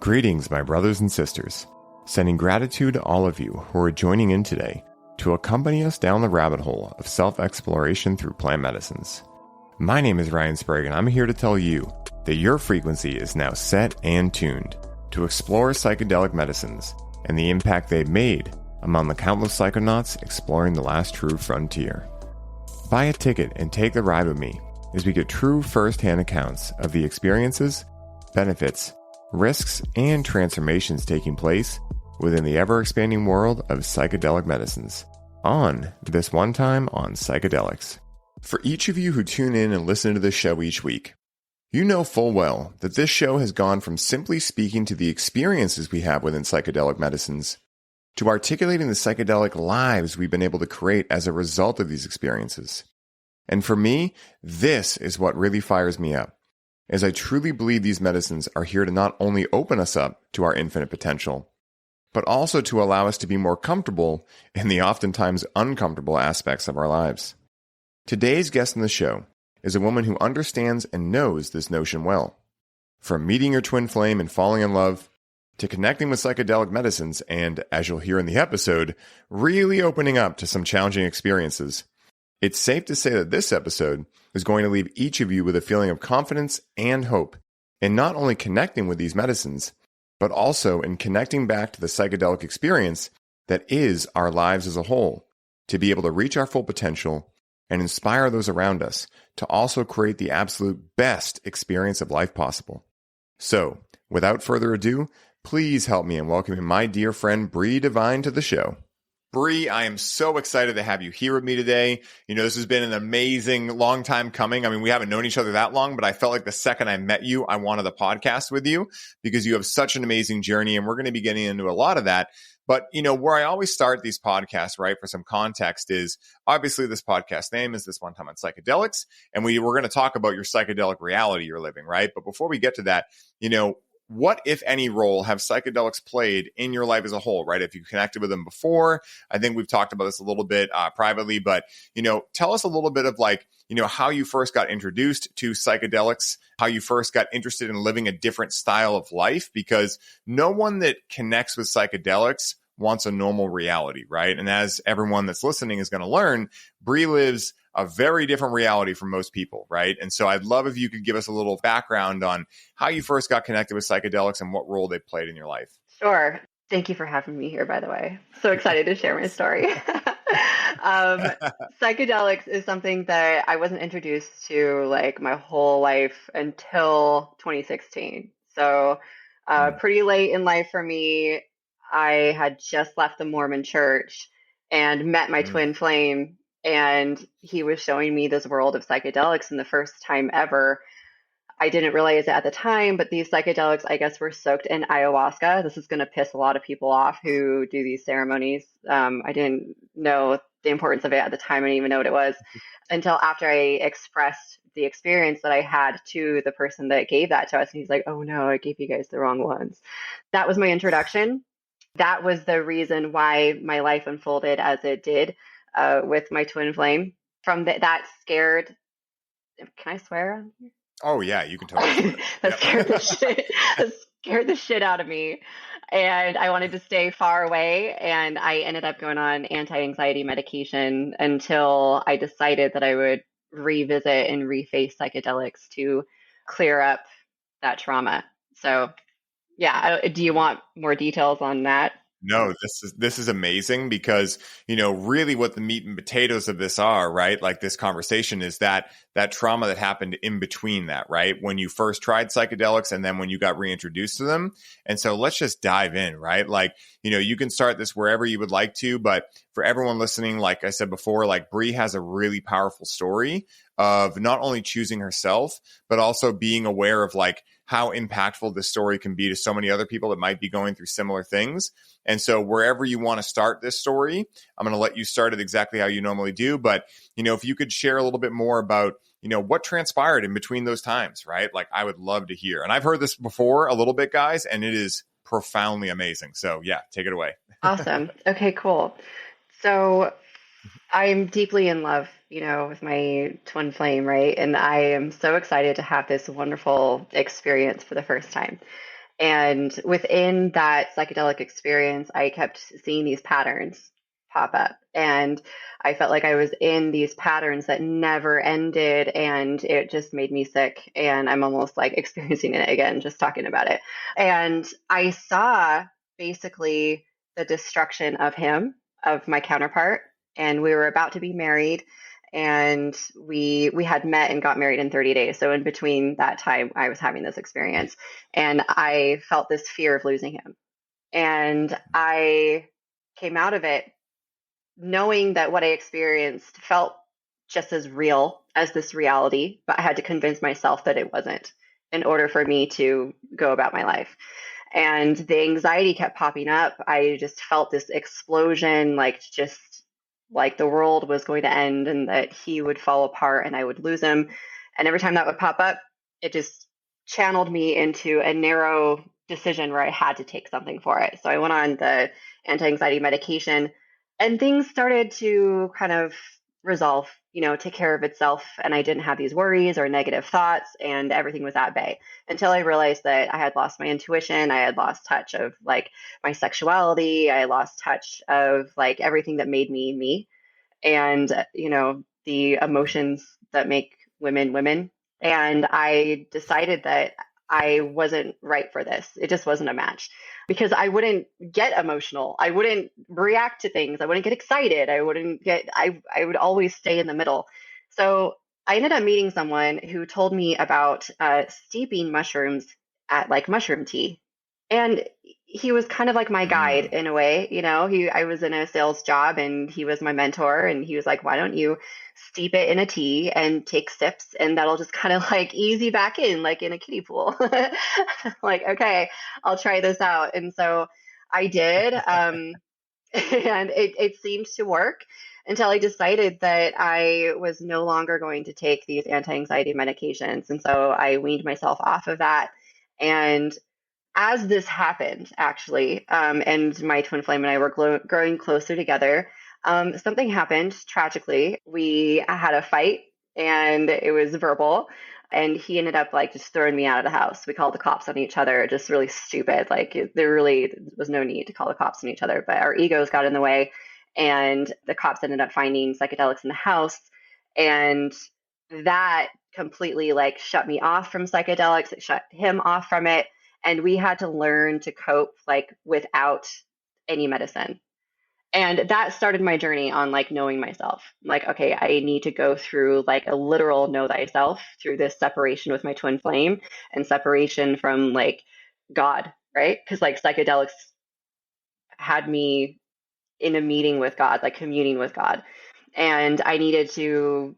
Greetings, my brothers and sisters. Sending gratitude to all of you who are joining in today to accompany us down the rabbit hole of self-exploration through plant medicines. My name is Ryan Sprague, and I'm here to tell you that your frequency is now set and tuned to explore psychedelic medicines and the impact they've made among the countless psychonauts exploring the last true frontier. Buy a ticket and take the ride with me as we get true first-hand accounts of the experiences, benefits, risks, and transformations taking place within the ever-expanding world of psychedelic medicines on This One Time on Psychedelics. For each of you who tune in and listen to this show each week, you know full well that this show has gone from simply speaking to the experiences we have within psychedelic medicines to articulating the psychedelic lives we've been able to create as a result of these experiences. And for me, this is what really fires me up, as I truly believe these medicines are here to not only open us up to our infinite potential, but also to allow us to be more comfortable in the oftentimes uncomfortable aspects of our lives. Today's guest on the show is a woman who understands and knows this notion well. From meeting your twin flame and falling in love, to connecting with psychedelic medicines and, as you'll hear in the episode, really opening up to some challenging experiences, it's safe to say that this episode is going to leave each of you with a feeling of confidence and hope in not only connecting with these medicines, but also in connecting back to the psychedelic experience that is our lives as a whole, to be able to reach our full potential and inspire those around us to also create the absolute best experience of life possible. So, without further ado, please help me in welcoming my dear friend Bree Divine to the show. Bree, I am so excited to have you here with me today. You know, this has been an amazing long time coming. I mean, we haven't known each other that long, but I felt like the second I met you, I wanted a podcast with you because you have such an amazing journey, and we're going to be getting into a lot of that. But, you know, where I always start these podcasts, right, for some context is obviously this podcast name is This One Time on Psychedelics, and we're going to talk about your psychedelic reality you're living, right? But before we get to that, you know, what, if any, role have psychedelics played in your life as a whole, right? If you connected with them before, I think we've talked about this a little bit privately, but, you know, tell us a little bit of like, you know, how you first got introduced to psychedelics, how you first got interested in living a different style of life, because no one that connects with psychedelics wants a normal reality, right? And as everyone that's listening is going to learn, Bree lives a very different reality from most people, right? And so I'd love if you could give us a little background on how you first got connected with psychedelics and what role they played in your life. Sure. Thank you for having me here, by the way. So excited to share my story. Psychedelics is something that I wasn't introduced to like my whole life until 2016. So pretty late in life for me. I had just left the Mormon church and met my twin flame, and he was showing me this world of psychedelics, and the first time ever. I didn't realize it at the time, but these psychedelics, I guess, were soaked in ayahuasca. This is going to piss a lot of people off who do these ceremonies. I didn't know the importance of it at the time. I didn't even know what it was until after I expressed the experience that I had to the person that gave that to us. And he's like, "Oh no, I gave you guys the wrong ones." That was my introduction. That was the reason why my life unfolded as it did with my twin flame. From that scared, can I swear? Oh yeah, you can totally. That scared the shit out of me, and I wanted to stay far away. And I ended up going on anti-anxiety medication until I decided that I would revisit and reface psychedelics to clear up that trauma. So, yeah. Do you want more details on that? No, this is amazing because, you know, really what the meat and potatoes of this are, right? Like this conversation is that trauma that happened in between that, right? When you first tried psychedelics and then when you got reintroduced to them. And so let's just dive in, right? Like, you know, you can start this wherever you would like to, but for everyone listening, like I said before, like Bree has a really powerful story of not only choosing herself, but also being aware of like how impactful this story can be to so many other people that might be going through similar things. And so wherever you want to start this story, I'm going to let you start it exactly how you normally do. But, you know, if you could share a little bit more about, you know, what transpired in between those times, right? Like I would love to hear. And I've heard this before a little bit, guys, and it is profoundly amazing. So yeah, take it away. Awesome. Okay, cool. So I'm deeply in love, with my twin flame, right? And I am so excited to have this wonderful experience for the first time. And within that psychedelic experience, I kept seeing these patterns pop up. And I felt like I was in these patterns that never ended. And it just made me sick. And I'm almost like experiencing it again, just talking about it. And I saw basically the destruction of him, of my counterpart. And we were about to be married. And we had met and got married in 30 days. So in between that time, I was having this experience and I felt this fear of losing him. And I came out of it knowing that what I experienced felt just as real as this reality, but I had to convince myself that it wasn't in order for me to go about my life. And the anxiety kept popping up. I just felt this explosion, like just like the world was going to end and that he would fall apart and I would lose him. And every time that would pop up, it just channeled me into a narrow decision where I had to take something for it. So I went on the anti-anxiety medication and things started to kind of resolve, take care of itself. And I didn't have these worries or negative thoughts and everything was at bay until I realized that I had lost my intuition. I had lost touch of like my sexuality. I lost touch of like everything that made me me and, the emotions that make women women. And I decided that I wasn't right for this. It just wasn't a match because I wouldn't get emotional. I wouldn't react to things. I wouldn't get excited. I would always stay in the middle. So I ended up meeting someone who told me about steeping mushrooms at like mushroom tea. And he was kind of like my guide Mm. in a way, I was in a sales job and he was my mentor and he was like, why don't you steep it in a tea and take sips and that'll just kind of like ease you back in like in a kiddie pool. Like, okay, I'll try this out. And so I did. And it seemed to work until I decided that I was no longer going to take these anti-anxiety medications. And so I weaned myself off of that. And as this happened, actually, and my twin flame and I were growing closer together, something happened tragically. We had a fight and it was verbal. And he ended up like just throwing me out of the house. We called the cops on each other, just really stupid. Like there really was no need to call the cops on each other, but our egos got in the way. And the cops ended up finding psychedelics in the house. And that completely like shut me off from psychedelics. It shut him off from it and we had to learn to cope like without any medicine. And that started my journey on like knowing myself. Like, okay, I need to go through like a literal know thyself through this separation with my twin flame and separation from like God, right? Because like psychedelics had me in a meeting with God, like communing with God. And I needed to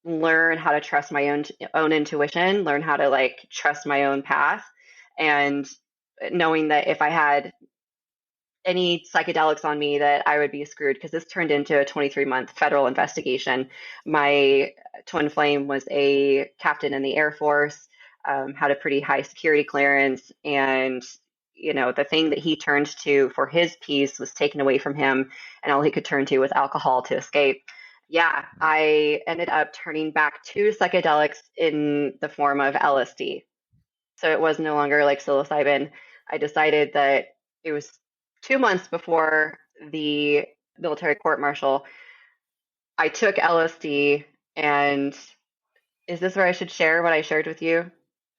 learn how to trust my own intuition, learn how to like trust my own path, and knowing that if I had any psychedelics on me that I would be screwed because this turned into a 23-month federal investigation. My twin flame was a captain in the Air Force, had a pretty high security clearance, and the thing that he turned to for his peace was taken away from him, and all he could turn to was alcohol to escape. Yeah, I ended up turning back to psychedelics in the form of LSD. So it was no longer like psilocybin. I decided that it was 2 months before the military court martial. I took LSD, and is this where I should share what I shared with you?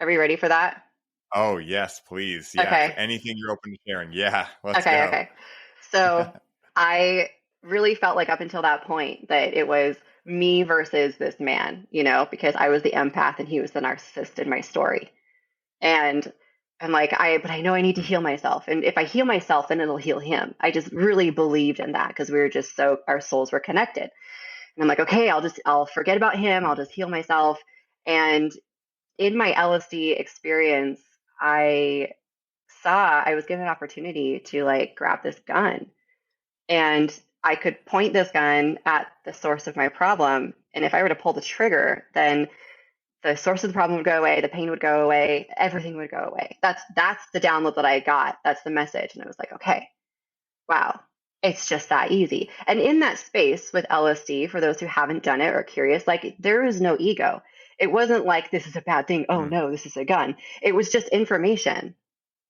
Are we ready for that? Oh, yes, please. Yeah, Okay. anything you're open to sharing. Yeah, let's Okay. go. Okay. So I really felt like up until that point that it was me versus this man, because I was the empath and he was the narcissist in my story. And I'm like, but I know I need to heal myself. And if I heal myself, then it'll heal him. I just really believed in that because we were just our souls were connected. And I'm like, okay, I'll forget about him. I'll just heal myself. And in my LSD experience, I was given an opportunity to like grab this gun and I could point this gun at the source of my problem. And if I were to pull the trigger, then the source of the problem would go away, the pain would go away, everything would go away. That's the download that I got. That's the message. And I was like, okay, wow, it's just that easy. And in that space with LSD, for those who haven't done it or curious, like there is no ego. It wasn't like this is a bad thing. Oh Mm. no, this is a gun. It was just information.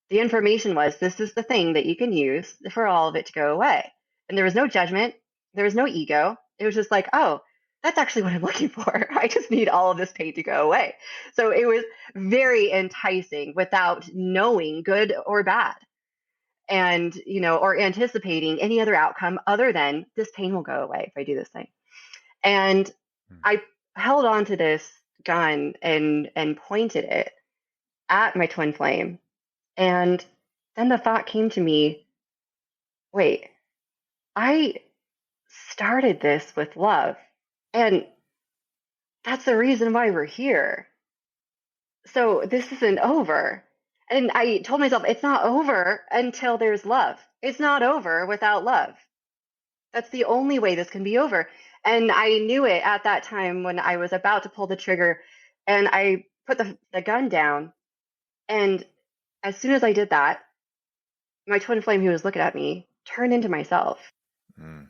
The information was, this is the thing that you can use for all of it to go away. And there was no judgment. There was no ego. It was just like, oh, that's actually what I'm looking for. I just need all of this pain to go away. So it was very enticing without knowing good or bad and, or anticipating any other outcome other than this pain will go away if I do this thing. And I held on to this gun and pointed it at my twin flame. And then the thought came to me, wait, I started this with love. And that's the reason why we're here. So this isn't over. And I told myself, it's not over until there's love. It's not over without love. That's the only way this can be over. And I knew it at that time when I was about to pull the trigger and I put the gun down. And as soon as I did that, my twin flame who was looking at me turned into myself.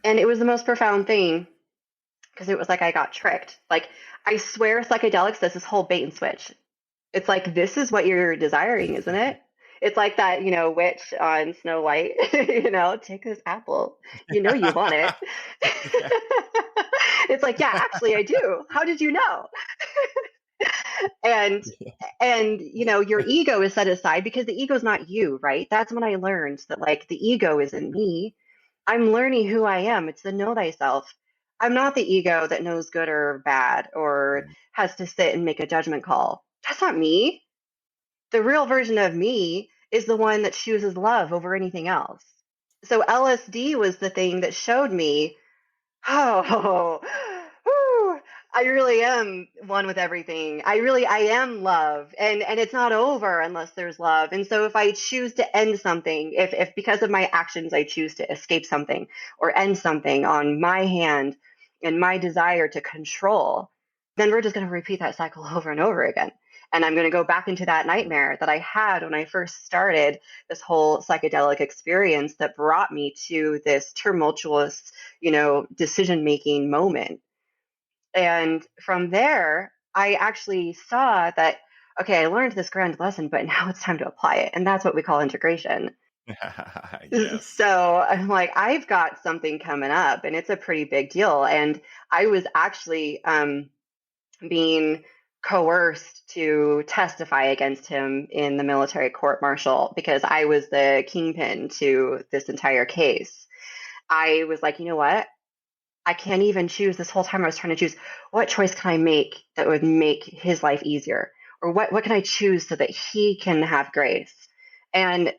And it was the most profound thing because it was like I got tricked. Like, I swear psychedelics does this whole bait and switch. It's like, this is what you're desiring, isn't it? It's like that, witch on Snow White, take this apple. You want it. It's like, yeah, actually I do. How did you know? and your ego is set aside because the ego is not you, right? That's when I learned that, like, the ego isn't me. I'm learning who I am. It's the know thyself. I'm not the ego that knows good or bad or has to sit and make a judgment call. That's not me. The real version of me is the one that chooses love over anything else. So LSD was the thing that showed me, oh, whew, I really am one with everything. I am love. And it's not over unless there's love. And so if I choose to end something, if because of my actions I choose to escape something or end something on my hand and my desire to control, then we're just going to repeat that cycle over and over again. And I'm going to go back into that nightmare that I had when I first started this whole psychedelic experience that brought me to this tumultuous, decision-making moment. And from there, I actually saw that, okay, I learned this grand lesson, but now it's time to apply it. And that's what we call integration. Yes. So I'm like, I've got something coming up and it's a pretty big deal. And I was actually being coerced to testify against him in the military court martial because I was the kingpin to this entire case. I was like, you know what? I can't even choose. This whole time I was trying to choose, what choice can I make that would make his life easier? Or what can I choose so that he can have grace? And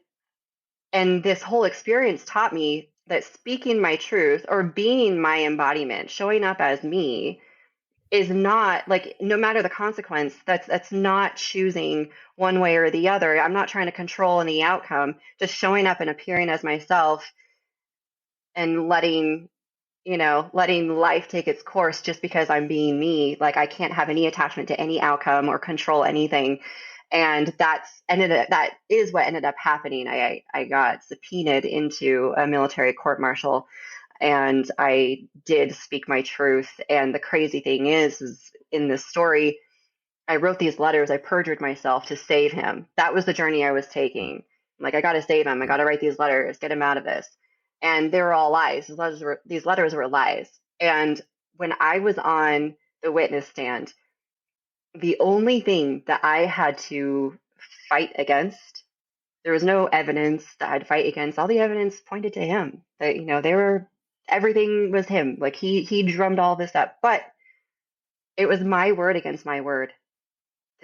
this whole experience taught me that speaking my truth or being my embodiment, showing up as me, is not, like, no matter the consequence, that's not choosing one way or the other. I'm not trying to control any outcome, just showing up and appearing as myself and letting life take its course just because I'm being me. Like, I can't have any attachment to any outcome or control anything. And that is what ended up happening. I got subpoenaed into a military court martial and I did speak my truth. And the crazy thing is in this story, I wrote these letters. I perjured myself to save him. That was the journey I was taking. Like, I got to save him. I got to write these letters, get him out of this. And they were all lies. These letters were lies. And when I was on the witness stand, the only thing that I had to fight against, there was no evidence that I'd fight against. All the evidence pointed to him. That, everything was him. Like, he drummed all this up. But it was my word against my word.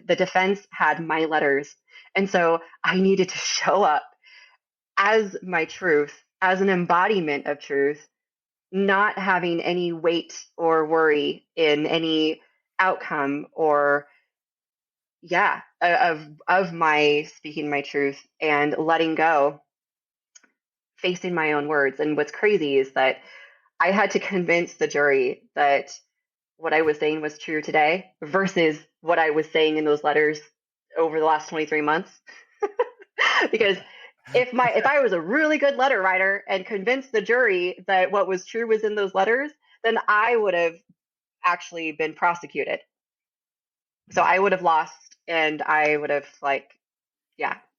The defense had my letters. And so I needed to show up as my truth, as an embodiment of truth, not having any weight or worry in any outcome or of my speaking my truth and letting go, facing my own words. And what's crazy is that I had to convince the jury that what I was saying was true today versus what I was saying in those letters over the last 23 months. Because if I was a really good letter writer and convinced the jury that what was true was in those letters, then I would have actually been prosecuted. So I would have lost and I would have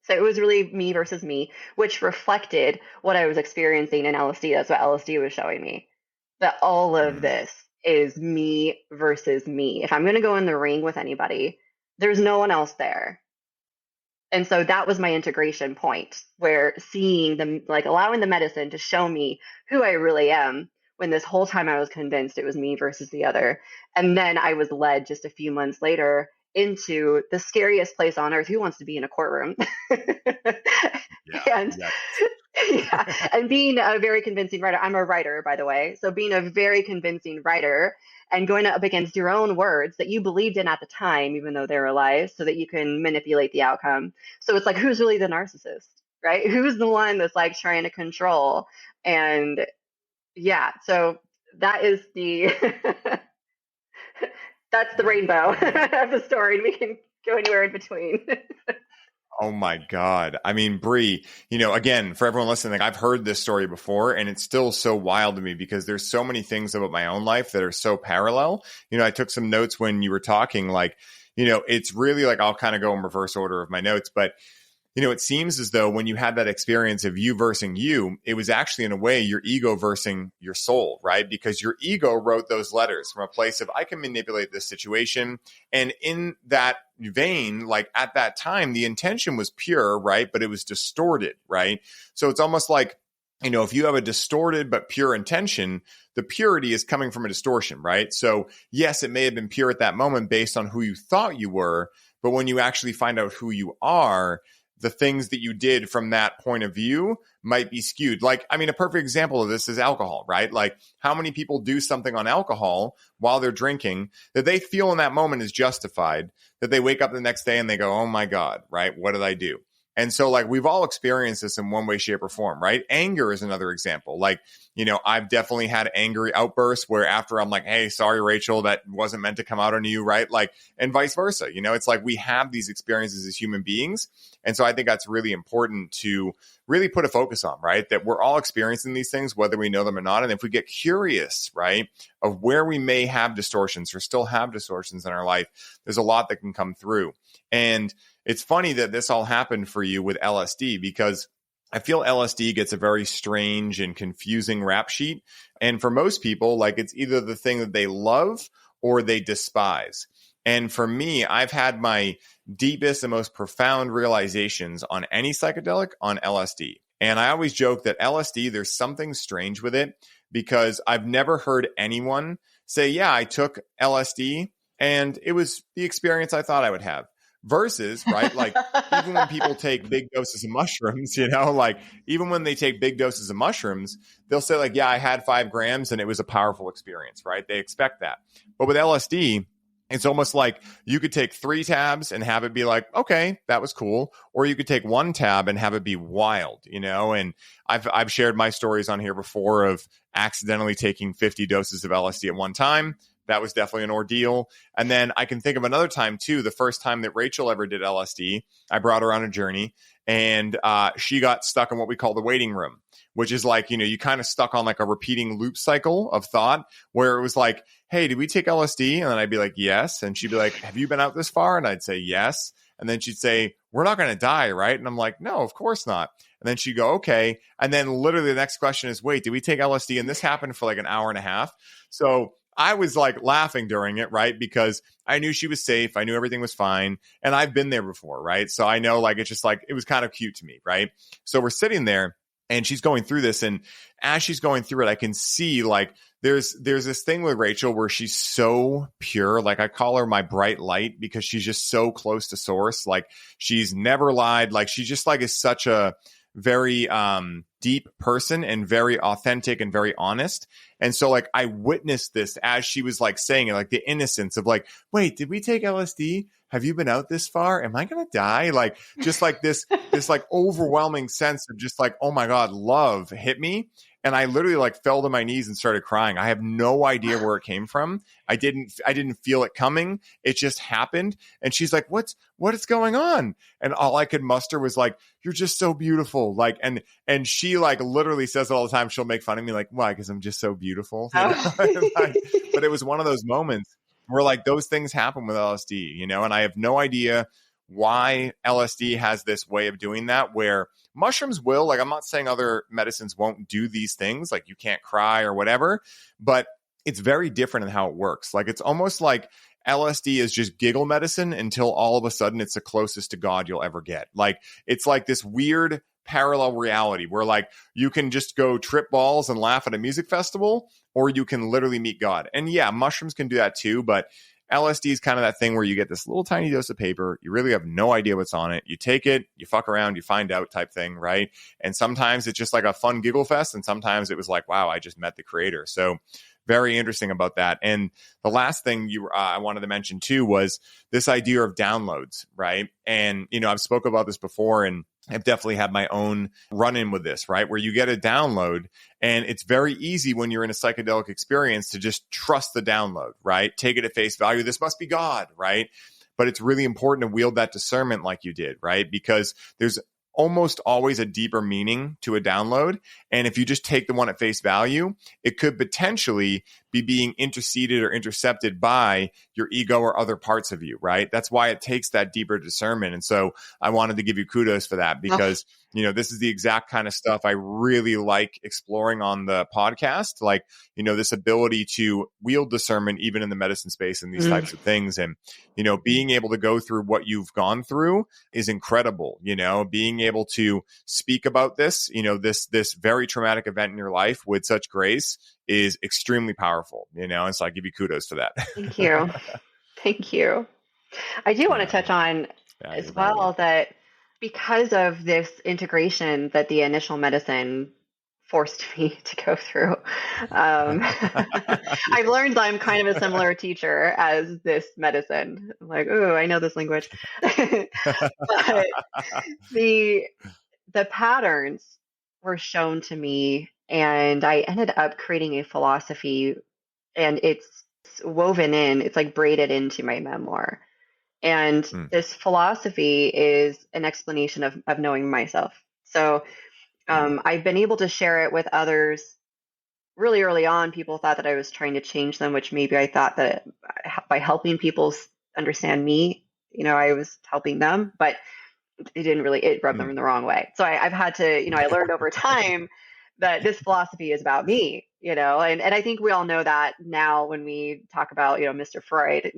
So it was really me versus me, which reflected what I was experiencing in LSD. That's what LSD was showing me. That all of Mm. this is me versus me. If I'm going to go in the ring with anybody, there's no one else there. And so that was my integration point, where seeing them, like allowing the medicine to show me who I really am, when this whole time I was convinced it was me versus the other. And then I was led just a few months later into the scariest place on earth. Who wants to be in a courtroom? Yeah. And Yeah. yeah, and being a very convincing writer. I'm a writer, by the way. So being a very convincing writer and going up against your own words that you believed in at the time, even though they were lies, so that you can manipulate the outcome. So it's like, who's really the narcissist, right? Who's the one that's like trying to control? And yeah, so that is the that's the rainbow of the story, and we can go anywhere in between. Oh my God. I mean, Bree, again, for everyone listening, like I've heard this story before and it's still so wild to me because there's so many things about my own life that are so parallel. I took some notes when you were talking, like, it's really like, I'll kind of go in reverse order of my notes, but it seems as though when you had that experience of you versing you, it was actually in a way your ego versing your soul, right? Because your ego wrote those letters from a place of, I can manipulate this situation. And in that vein, like at that time, the intention was pure, right? But it was distorted, right? So it's almost like, if you have a distorted but pure intention, the purity is coming from a distortion, right? So yes, it may have been pure at that moment based on who you thought you were, but when you actually find out who you are, the things that you did from that point of view might be skewed. Like, I mean, a perfect example of this is alcohol, right? Like how many people do something on alcohol while they're drinking that they feel in that moment is justified, that they wake up the next day and they go, oh my God, right? What did I do? And so like we've all experienced this in one way, shape, or form, right? Anger is another example. Like, I've definitely had angry outbursts where after I'm like, hey, sorry, Rachel, that wasn't meant to come out on you, right? Like, and vice versa. It's like we have these experiences as human beings. And so I think that's really important to really put a focus on, right? That we're all experiencing these things, whether we know them or not. And if we get curious, right, of where we may have distortions or still have distortions in our life, there's a lot that can come through. And it's funny that this all happened for you with LSD because I feel LSD gets a very strange and confusing rap sheet. And for most people, like it's either the thing that they love or they despise. And for me, I've had my deepest and most profound realizations on any psychedelic on LSD. And I always joke that LSD, there's something strange with it because I've never heard anyone say, yeah, I took LSD and it was the experience I thought I would have. Versus, right, like even when people take big doses of mushrooms, like even when they take big doses of mushrooms, they'll say like, yeah, I had 5 grams and it was a powerful experience, right? They expect that. But with LSD, it's almost like you could take 3 tabs and have it be like, okay, that was cool. Or you could take 1 tab and have it be wild, and I've shared my stories on here before of accidentally taking 50 doses of LSD at one time. That was definitely an ordeal. And then I can think of another time too. The first time that Rachel ever did LSD, I brought her on a journey and she got stuck in what we call the waiting room, which is like, you kind of stuck on like a repeating loop cycle of thought where it was like, hey, did we take LSD? And then I'd be like, yes. And she'd be like, have you been out this far? And I'd say, yes. And then she'd say, we're not going to die, right? And I'm like, no, of course not. And then she'd go, okay. And then literally the next question is, wait, did we take LSD? And this happened for like an hour and a half. So I was like laughing during it, right? Because I knew she was safe. I knew everything was fine. And I've been there before, right? So I know like, it's just like, it was kind of cute to me, right? So we're sitting there and she's going through this. And as she's going through it, I can see like, there's this thing with Rachel where she's so pure. Like I call her my bright light because she's just so close to source. Like she's never lied. Like she just like is such a very deep person and very authentic and very honest. And so like I witnessed this as she was like saying it, like the innocence of like, wait, did we take LSD? Have you been out this far? Am I going to die? Like just like this like overwhelming sense of just like, oh my God, love hit me. And I literally like fell to my knees and started crying. I have no idea where it came from. I didn't feel it coming. It just happened. And she's like, what is going on? And all I could muster was like, you're just so beautiful. Like, and she like literally says it all the time. She'll make fun of me like, why? Because I'm just so beautiful. But it was one of those moments where like those things happen with LSD, and I have no idea why LSD has this way of doing that, where mushrooms will, like, I'm not saying other medicines won't do these things, like you can't cry or whatever, but it's very different in how it works. Like, it's almost like LSD is just giggle medicine until all of a sudden it's the closest to God you'll ever get. Like, it's like this weird parallel reality where, like, you can just go trip balls and laugh at a music festival, or you can literally meet God. And yeah, mushrooms can do that too, but LSD is kind of that thing where you get this little tiny dose of paper. You really have no idea what's on it. You take it, you fuck around, you find out type thing, right? And sometimes it's just like a fun giggle fest, and sometimes it was like, wow, I just met the creator. So very interesting about that. And the last thing I wanted to mention too was this idea of downloads, right? And, I've spoke about this before, and I've definitely had my own run-in with this, right? Where you get a download, and it's very easy when you're in a psychedelic experience to just trust the download, right? Take it at face value. This must be God, right? But it's really important to wield that discernment like you did, right? Because there's almost always a deeper meaning to a download. And if you just take the one at face value, it could potentially be being interceded or intercepted by your ego or other parts of you, right? That's why it takes that deeper discernment. And so I wanted to give you kudos for that, because, this is the exact kind of stuff I really like exploring on the podcast. Like, this ability to wield discernment, even in the medicine space and these types of things. And, being able to go through what you've gone through is incredible. Being able to speak about this, this very traumatic event in your life with such grace is extremely powerful, and so I give you kudos for that. Thank you. Thank you. I do want to touch on as well that because of this integration that the initial medicine forced me to go through, I've learned that I'm kind of a similar teacher as this medicine. I'm like, oh, I know this language. But the patterns were shown to me, and I ended up creating a philosophy, and it's woven in, it's like braided into my memoir. And this philosophy is an explanation of knowing myself. So I've been able to share it with others. Really early on, people thought that I was trying to change them, which maybe I thought that by helping people understand me, I was helping them, but it rubbed them in the wrong way. So I've had to, I learned over time that this philosophy is about me, and I think we all know that now when we talk about, Mr. Freud,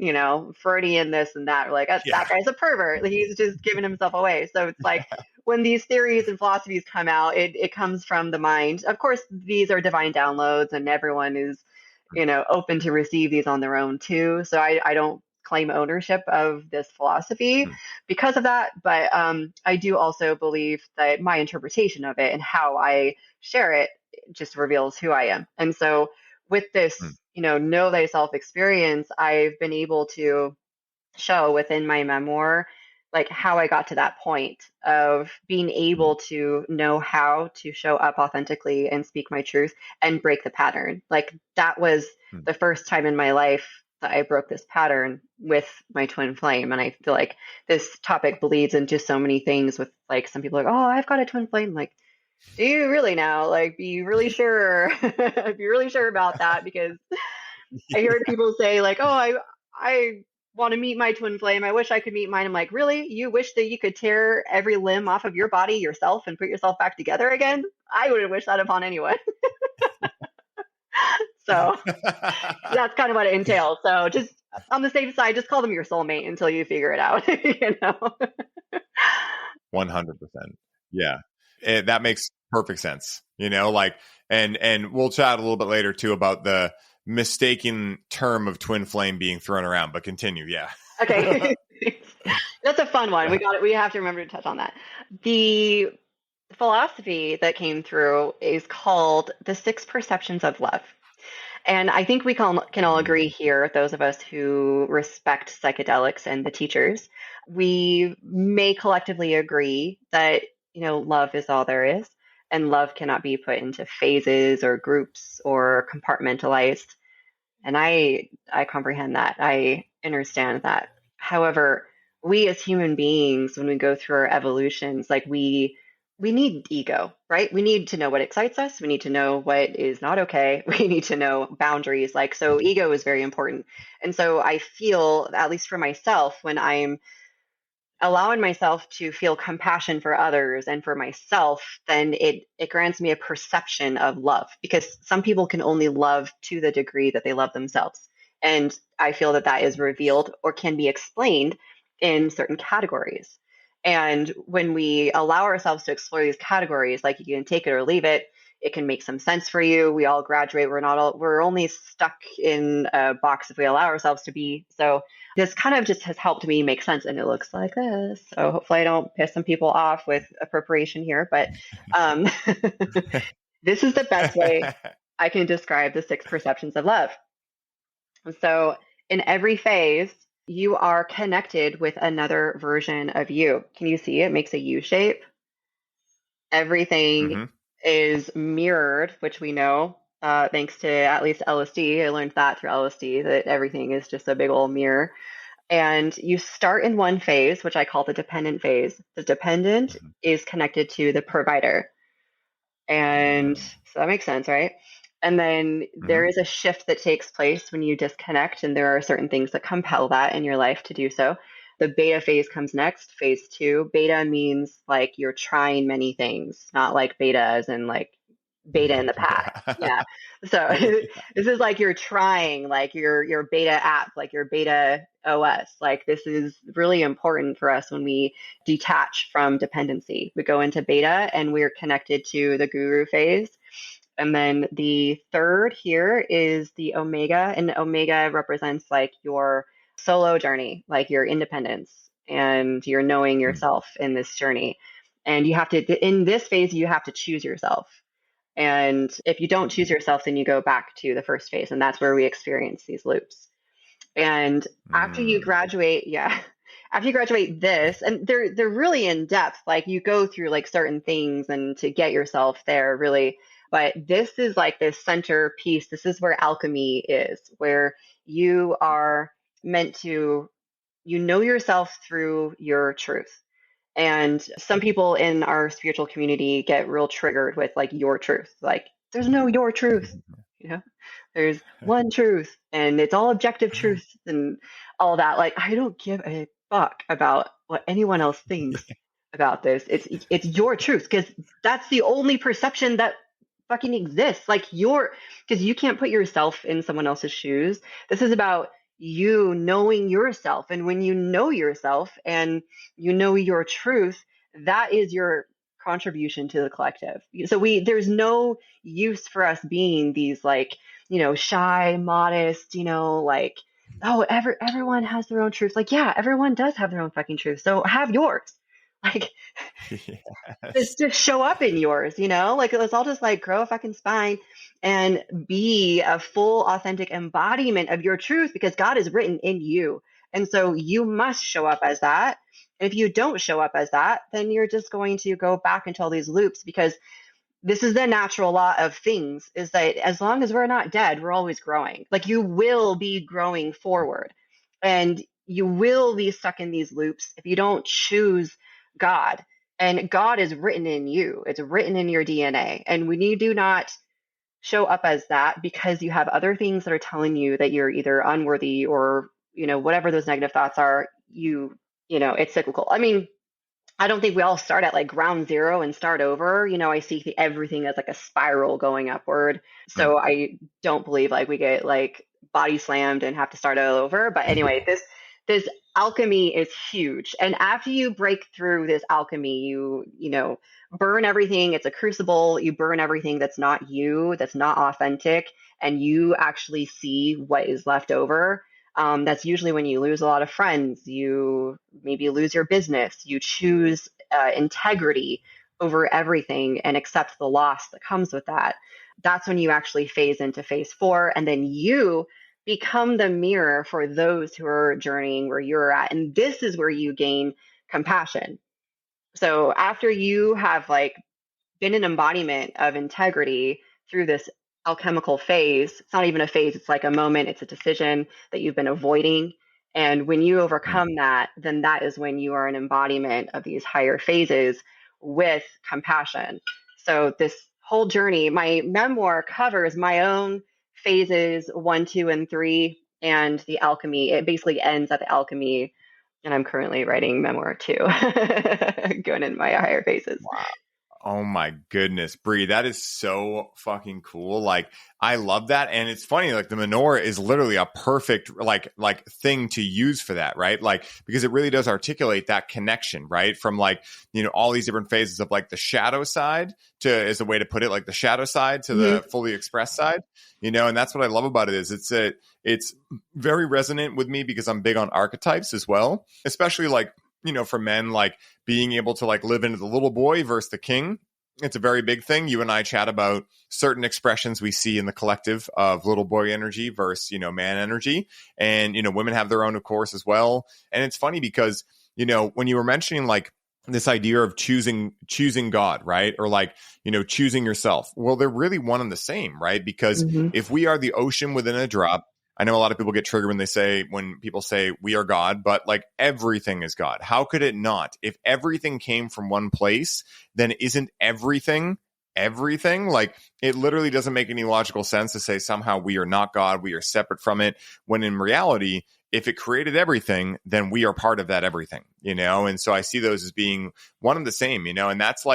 Freudian this and that, we're like, that guy's a pervert. Like, he's just giving himself away. So it's like when these theories and philosophies come out, it comes from the mind. Of course, these are divine downloads, and everyone is, open to receive these on their own too. So I don't claim ownership of this philosophy because of that. But I do also believe that my interpretation of it and how I share it just reveals who I am. And so with this, know thyself experience, I've been able to show within my memoir, like, how I got to that point of being able to know how to show up authentically and speak my truth and break the pattern. Like, that was the first time in my life that I broke this pattern with my twin flame. And I feel like this topic bleeds into so many things with, like, some people are like, oh, I've got a twin flame. Like, do you really now? Like, be really sure, be really sure about that, because I heard people say, like, oh, I want to meet my twin flame. I wish I could meet mine. I'm like, really? You wish that you could tear every limb off of your body yourself and put yourself back together again? I wouldn't wish that upon anyone. So that's kind of what it entails. So just on the safe side, just call them your soulmate until you figure it out, 100%. Yeah. That makes perfect sense, like, and we'll chat a little bit later too about the mistaken term of twin flame being thrown around, but continue. Yeah. Okay. That's a fun one. We have to remember to touch on that. The philosophy that came through is called the 6 perceptions of love. And I think we can all agree here, those of us who respect psychedelics and the teachers, we may collectively agree that, love is all there is, and love cannot be put into phases or groups or compartmentalized. And I comprehend that. I understand that. However, we as human beings, when we go through our evolutions, like, we need ego, right? We need to know what excites us. We need to know what is not okay. We need to know boundaries. Like, so ego is very important. And so I feel, at least for myself, when I'm allowing myself to feel compassion for others and for myself, then it grants me a perception of love, because some people can only love to the degree that they love themselves. And I feel that that is revealed or can be explained in certain categories. And when we allow ourselves to explore these categories, like you can take it or leave it, it can make some sense for you. We all graduate. We're only stuck in a box if we allow ourselves to be. So this kind of just has helped me make sense, and it looks like this. So hopefully I don't piss some people off with appropriation here, but um, this is the best way I can describe the 6 perceptions of love. So in every phase, you are connected with another version of you. Can you see it makes a U shape? Everything Mm-hmm. is mirrored, which we know, thanks to at least LSD. I learned that through LSD, that everything is just a big old mirror. And you start in one phase, which I call the dependent phase. The dependent Mm-hmm. is connected to the provider. And so that makes sense, right? And then Mm-hmm. there is a shift that takes place when you disconnect, and there are certain things that compel that in your life to do so. The beta phase comes next, phase two. Beta means like you're trying many things, not like beta as in like beta in the past. Yeah. Yeah. So Yeah. this is like you're trying, like your beta app, like your beta OS. Like this is really important for us when we detach from dependency. We go into beta and we're connected to the guru phase. And then the third here is the omega, and omega represents like your solo journey, like your independence and your knowing yourself in this journey. And you have to, in this phase, you have to choose yourself. And if you don't choose yourself, then you go back to the first phase. And that's where we experience these loops. And after you Mm. graduate, yeah, after you graduate this, and they're really in depth. Like you go through like certain things and to get yourself there really. But this is like this center piece. This is where alchemy is, where you are meant to, you know yourself through your truth. And some people in our spiritual community get real triggered with like your truth. Like, there's no your truth, you know? There's one truth and it's all objective truth and all that. Like, I don't give a fuck about what anyone else thinks about this. It's your truth, because that's the only perception that fucking exists. Like your, because you can't put yourself in someone else's shoes. This is about you knowing yourself. And when you know yourself and you know your truth, that is your contribution to the collective. So there's no use for us being these like, shy, modest, like, oh, everyone has their own truth. Like, yeah, everyone does have their own fucking truth. So have yours. Like, Yes. just show up in yours, like let's all just like grow a fucking spine and be a full authentic embodiment of your truth, because God is written in you. And so you must show up as that. And if you don't show up as that, then you're just going to go back into all these loops, because this is the natural law of things, is that as long as we're not dead, we're always growing. Like you will be growing forward, and you will be stuck in these loops if you don't choose God. And God is written in you. It's written in your DNA. And when you do not show up as that, because you have other things that are telling you that you're either unworthy or, whatever those negative thoughts are, it's cyclical. I mean, I don't think we all start at like ground zero and start over. I see everything as like a spiral going upward. So Mm. I don't believe like we get like body slammed and have to start all over. But anyway, this alchemy is huge. And after you break through this alchemy, you burn everything. It's a crucible. You burn everything that's not you, that's not authentic, and you actually see what is left over. That's usually when you lose a lot of friends, you maybe lose your business, you choose integrity over everything and accept the loss that comes with that. That's when you actually phase into phase four, and then you become the mirror for those who are journeying where you're at. And this is where you gain compassion. So after you have like been an embodiment of integrity through this alchemical phase. It's not even a phase, it's like a moment, it's a decision that you've been avoiding. And when you Mm. overcome that, then that is when you are an embodiment of these higher phases with compassion. So, this whole journey, my memoir covers my own phases one, two, and three, and the alchemy. It basically ends at the alchemy And I'm currently writing memoir too, going in my higher phases. Wow. Oh my goodness, Bree, that is so fucking cool. Like, I love that. And it's funny, like the menorah is literally a perfect thing to use for that, right? Like, because it really does articulate that connection, right? From like, all these different phases of like the shadow side to, is a way to put it, like the shadow side to the fully expressed side, and that's what I love about it is it's very resonant with me because I'm big on archetypes as well, especially like, for men, like being able to like live into the little boy versus the king. It's a very big thing. You and I chat about certain expressions we see in the collective of little boy energy versus, man energy. And, women have their own, of course, as well. And it's funny because, when you were mentioning like this idea of choosing God, right? Or like, choosing yourself. Well, they're really one and the same, right? Because if we are the ocean within a drop, I know a lot of people get triggered when people say we are God, but like everything is God. How could it not? If everything came from one place, then isn't everything? Like, it literally doesn't make any logical sense to say somehow we are not God, we are separate from it, when in reality, if it created everything, then we are part of that everything, And so I see those as being one and the same, and that's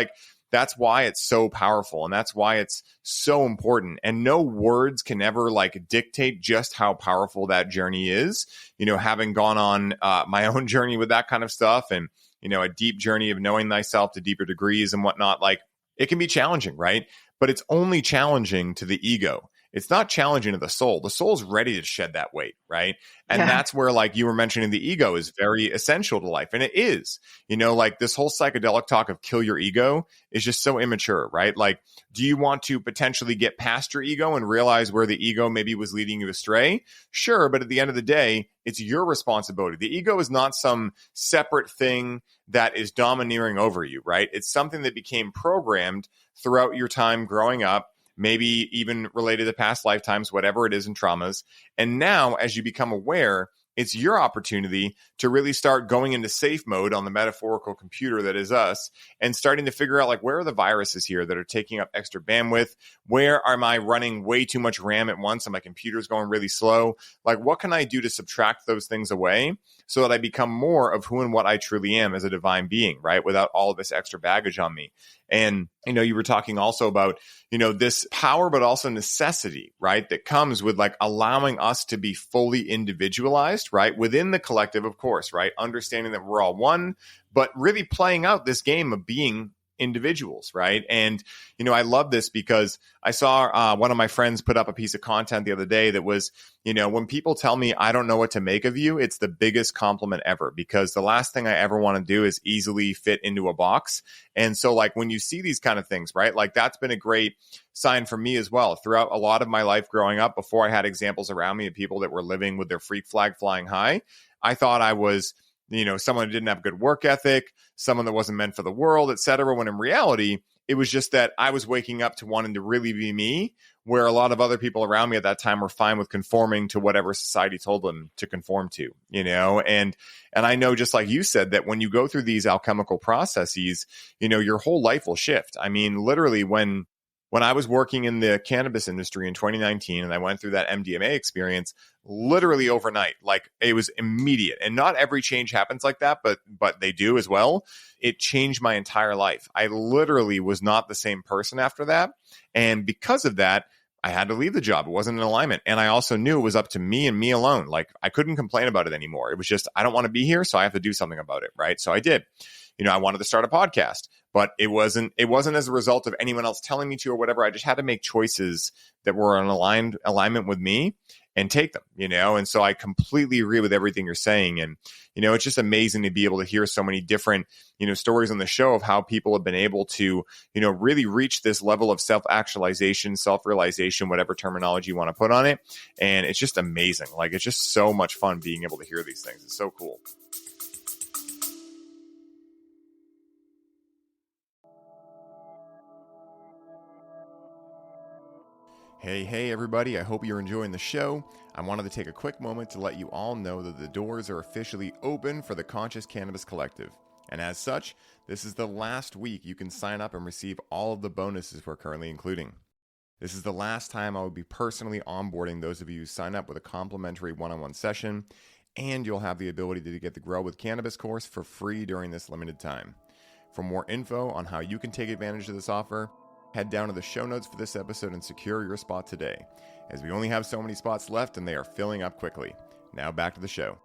why it's so powerful, and that's why it's so important. And no words can ever like dictate just how powerful that journey is. Having gone on my own journey with that kind of stuff, and a deep journey of knowing thyself to deeper degrees and whatnot, like it can be challenging, right? But it's only challenging to the ego. It's not challenging to the soul. The soul's ready to shed that weight, right? And that's where, like you were mentioning, the ego is very essential to life. And it is, like this whole psychedelic talk of kill your ego is just so immature, right? Like, do you want to potentially get past your ego and realize where the ego maybe was leading you astray? Sure. But at the end of the day, it's your responsibility. The ego is not some separate thing that is domineering over you, right? It's something that became programmed throughout your time growing up, maybe even related to past lifetimes, whatever it is, in traumas. And now, as you become aware, it's your opportunity to really start going into safe mode on the metaphorical computer that is us, and starting to figure out like, where are the viruses here that are taking up extra bandwidth? Where am I running way too much RAM at once and my computer's going really slow? Like, what can I do to subtract those things away so that I become more of who and what I truly am as a divine being, right? Without all of this extra baggage on me. And, you were talking also about, this power, but also necessity, right? That comes with like allowing us to be fully individualized, right? Within the collective, of course, right? Understanding that we're all one, but really playing out this game of being individuals, right? And, I love this because I saw one of my friends put up a piece of content the other day that was, when people tell me I don't know what to make of you, it's the biggest compliment ever, because the last thing I ever want to do is easily fit into a box. And so like when you see these kind of things, right? Like that's been a great sign for me as well. Throughout a lot of my life growing up, before I had examples around me of people that were living with their freak flag flying high, I thought I was, someone who didn't have good work ethic, someone that wasn't meant for the world, et cetera. When in reality, it was just that I was waking up to wanting to really be me, where a lot of other people around me at that time were fine with conforming to whatever society told them to conform to, and I know, just like you said, that when you go through these alchemical processes, your whole life will shift. I mean, literally when I was working in the cannabis industry in 2019 and I went through that MDMA experience, literally overnight, like it was immediate. And not every change happens like that, but they do as well. It changed my entire life. I literally was not the same person after that. And because of that, I had to leave the job. It wasn't in alignment. And I also knew it was up to me and me alone. Like I couldn't complain about it anymore. It was just, I don't want to be here, so I have to do something about it. Right. So I did. I wanted to start a podcast, but it wasn't as a result of anyone else telling me to or whatever. I just had to make choices that were in alignment with me and take them, and so I completely agree with everything you're saying. And, it's just amazing to be able to hear so many different, stories on the show of how people have been able to, really reach this level of self-actualization, self-realization, whatever terminology you want to put on it. And it's just amazing. Like, it's just so much fun being able to hear these things. It's so cool. Hey, everybody. I hope you're enjoying the show. I wanted to take a quick moment to let you all know that the doors are officially open for the Conscious Cannabis Collective. And as such, this is the last week you can sign up and receive all of the bonuses we're currently including. This is the last time I will be personally onboarding those of you who sign up with a complimentary one-on-one session. And you'll have the ability to get the Grow with Cannabis course for free during this limited time. For more info on how you can take advantage of this offer, head down to the show notes for this episode and secure your spot today, as we only have so many spots left and they are filling up quickly. Now back to the show.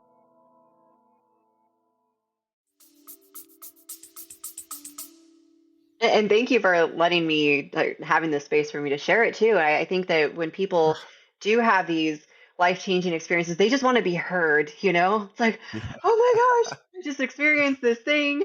And thank you for letting me, like, having this space for me to share it too. I think that when people do have these life-changing experiences, they just want to be heard, you know? It's like, Yeah. oh my gosh, I just experienced this thing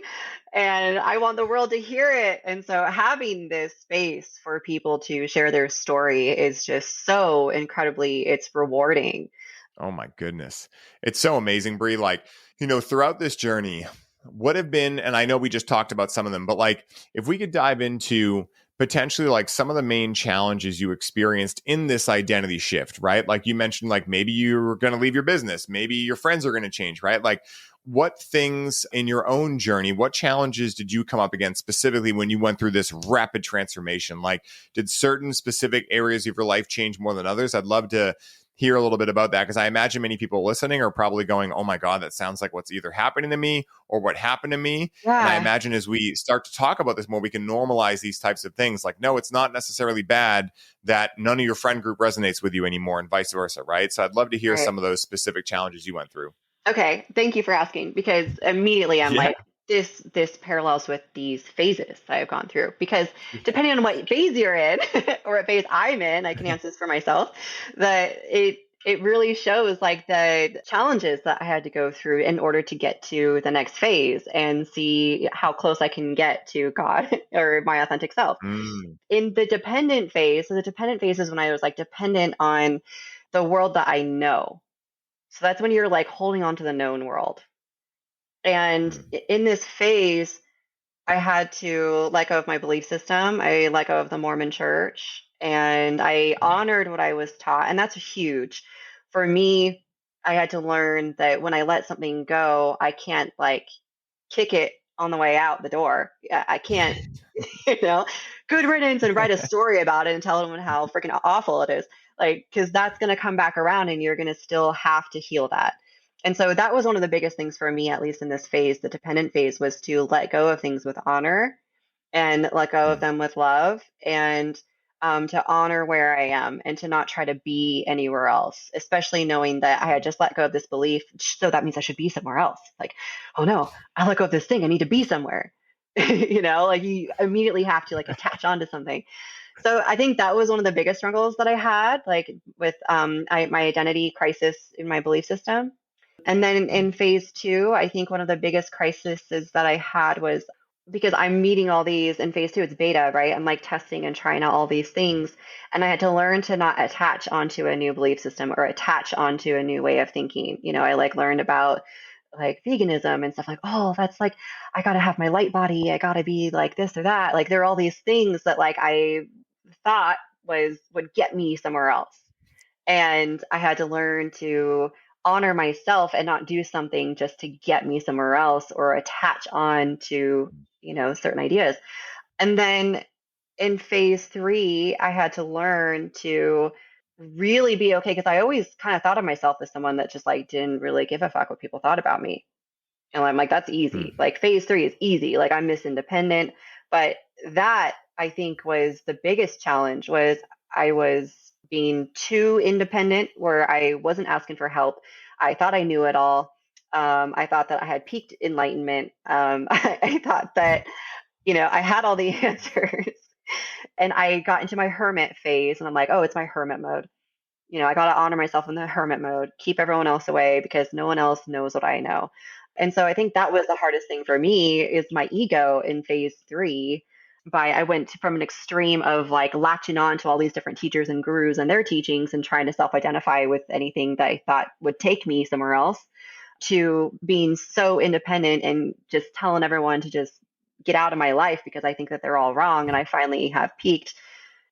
and I want the world to hear it. And so having this space for people to share their story is just so incredibly, it's rewarding. Oh my goodness. It's so amazing, Bree. Like, throughout this journey, what have been, and I know we just talked about some of them, but like, if we could dive into potentially like some of the main challenges you experienced in this identity shift, right? Like you mentioned, like maybe you're going to leave your business, maybe your friends are going to change, right? Like, what things in your own journey, what challenges did you come up against specifically when you went through this rapid transformation? Like, did certain specific areas of your life change more than others? I'd love to hear a little bit about that, because I imagine many people listening are probably going, oh my God, that sounds like what's either happening to me or what happened to me. And I Yeah, imagine as we start to talk about this more, we can normalize these types of things. Like, no, it's not necessarily bad that none of your friend group resonates with you anymore and vice versa, right? So I'd love to hear right. some of those specific challenges you went through. Okay, thank you for asking, because immediately I'm Yeah. like, this parallels with these phases that I've gone through. Because depending on what phase you're in or what phase I'm in, I can answer this for myself. That it really shows like the challenges that I had to go through in order to get to the next phase and see how close I can get to God or my authentic self. Mm. In the dependent phase, so the dependent phase is when I was like dependent on the world that I know. So that's when you're like holding on to the known world. And Mm. in this phase, I had to let go of my belief system. I let go of the Mormon church and I Mm. honored what I was taught. And that's huge. For me, I had to learn that when I let something go, I can't like kick it on the way out the door. I can't, you know, good riddance and write a story about it and tell them how freaking awful it is. Like, because that's going to come back around and you're going to still have to heal that. And so that was one of the biggest things for me, at least in this phase, the dependent phase, was to let go of things with honor and let go of Mm. them with love, and to honor where I am and to not try to be anywhere else, especially knowing that I had just let go of this belief. So that means I should be somewhere else. Like, oh no, I let go of this thing. I need to be somewhere. Like you immediately have to like attach onto something. So I think that was one of the biggest struggles that I had, like with my identity crisis in my belief system. And then Mm. in phase two, I think one of the biggest crises that I had was because I'm meeting all these in phase two, it's beta, right? I'm like testing and trying out all these things. And I had to learn to not attach onto a new belief system or attach onto a new way of thinking. I like learned about like veganism and stuff like, oh, that's like, I got to have my light body. I got to be like this or that. Like there are all these things that like I thought would get me somewhere else. And I had to learn to honor myself and not do something just to get me somewhere else or attach on to, certain ideas. And then in phase three, I had to learn to really be okay because I always kind of thought of myself as someone that just like didn't really give a fuck what people thought about me. And I'm like, that's Mm. easy. Like phase three is easy. Like I'm Miss Independent. But that I think was the biggest challenge was I was being too independent where I wasn't asking for help. I thought I knew it all. I thought that I had peaked enlightenment. I thought that, I had all the answers. And I got into my hermit phase and I'm like, oh, it's my hermit mode. I got to honor myself in the hermit mode, keep everyone else away because no one else knows what I know. And so I think that was the hardest thing for me is my ego in phase three. I went from an extreme of like latching on to all these different teachers and gurus and their teachings and trying to self-identify with anything that I thought would take me somewhere else to being so independent and just telling everyone to just get out of my life because I think that they're all wrong. And I finally have peaked.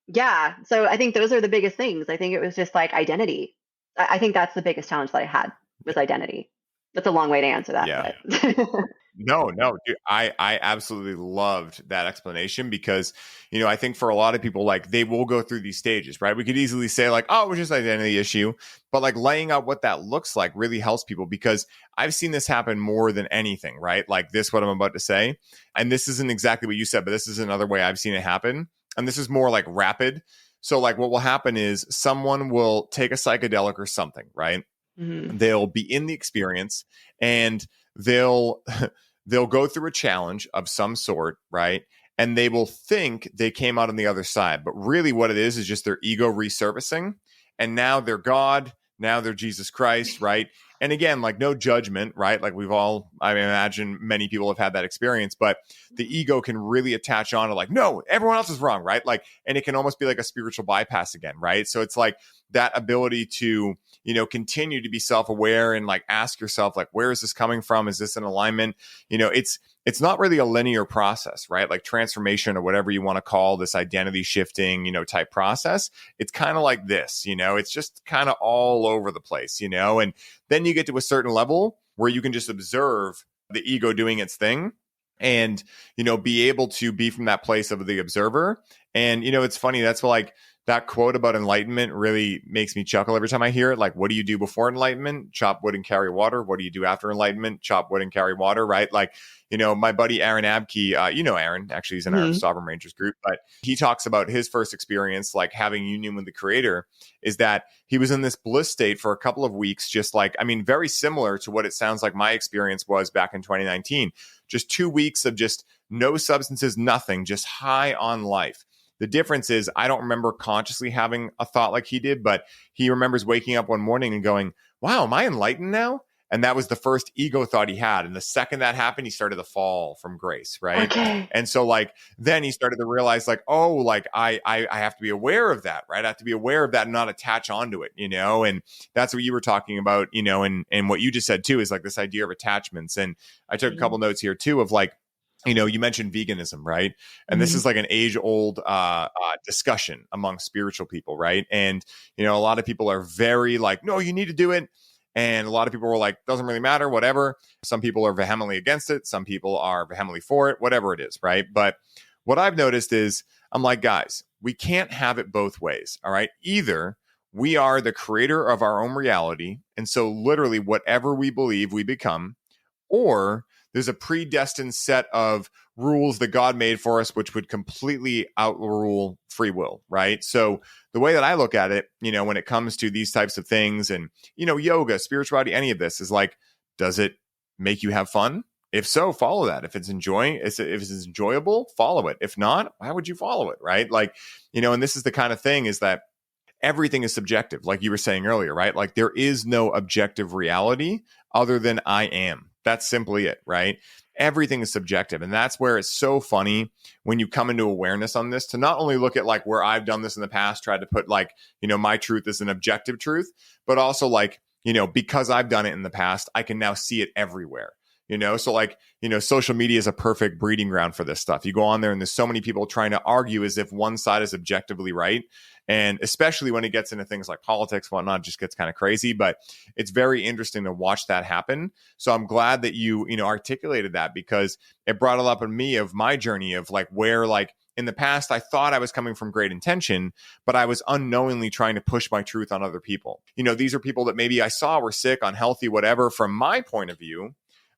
Yeah. So I think those are the biggest things. I think it was just like identity. I think that's the biggest challenge that I had was identity. That's a long way to answer that, Yeah. but No, dude, I absolutely loved that explanation because, I think for a lot of people, like they will go through these stages, right? We could easily say like, oh, it was just an identity issue, but like laying out what that looks like really helps people because I've seen this happen more than anything, right? Like this, what I'm about to say. And this isn't exactly what you said, but this is another way I've seen it happen. And this is more like rapid. So like what will happen is someone will take a psychedelic or something, right? Mm-hmm. They'll be in the experience and they'll they'll go through a challenge of some sort, right? And they will think they came out on the other side, but really what it is just their ego resurfacing, and now they're God, now they're Jesus Christ, right? And again, like no judgment, right? Like I imagine many people have had that experience, but the ego can really attach on to like, no, everyone else is wrong, right? Like, and it can almost be like a spiritual bypass again, right? So it's like that ability to, continue to be self-aware and like ask yourself, like, where is this coming from? Is this in alignment? It's not really a linear process, right? Like transformation or whatever you want to call this identity shifting, type process. It's kind of like this, it's just kind of all over the place, and then you get to a certain level where you can just observe the ego doing its thing and, be able to be from that place of the observer. And, it's funny. That's like that quote about enlightenment really makes me chuckle every time I hear it. Like, what do you do before enlightenment? Chop wood and carry water. What do you do after enlightenment? Chop wood and carry water, right? Like, my buddy Aaron Abke, Aaron, actually he's in our Sovereign Rangers group, but he talks about his first experience, like having union with the creator, is that he was in this bliss state for a couple of weeks, just like, very similar to what it sounds like my experience was back in 2019. Just 2 weeks of just no substances, nothing, just high on life. The difference is I don't remember consciously having a thought like he did, but he remembers waking up one morning and going, wow, am I enlightened now? And that was the first ego thought he had. And the second that happened, he started to fall from grace, right? Okay. And so like, then he started to realize like, oh, like I have to be aware of that, right? I have to be aware of that and not attach onto it, and that's what you were talking about, and what you just said too, is like this idea of attachments. And I took a couple notes here too of like, you mentioned veganism, right? And this is like an age-old discussion among spiritual people, right? And, a lot of people are very like, no, you need to do it. And a lot of people were like, doesn't really matter, whatever. Some people are vehemently against it. Some people are vehemently for it, whatever it is, right? But what I've noticed is, I'm like, guys, we can't have it both ways, all right? Either we are the creator of our own reality, and so literally whatever we believe, we become, or there's a predestined set of rules that God made for us, which would completely outrule free will, right? So the way that I look at it, when it comes to these types of things and, yoga, spirituality, any of this is like, does it make you have fun? If so, follow that. If it's enjoyable, follow it. If not, why would you follow it, right? Like, and this is the kind of thing is that everything is subjective, like you were saying earlier, right? Like there is no objective reality other than I am. That's simply it, right? Everything is subjective. And that's where it's so funny when you come into awareness on this to not only look at like where I've done this in the past, tried to put like, my truth as an objective truth, but also like, because I've done it in the past, I can now see it everywhere. So like, social media is a perfect breeding ground for this stuff. You go on there and there's so many people trying to argue as if one side is objectively right. And especially when it gets into things like politics, whatnot, it just gets kind of crazy. But it's very interesting to watch that happen. So I'm glad that you articulated that, because it brought it up in me of my journey of like where like in the past, I thought I was coming from great intention, but I was unknowingly trying to push my truth on other people. These are people that maybe I saw were sick, unhealthy, whatever, from my point of view.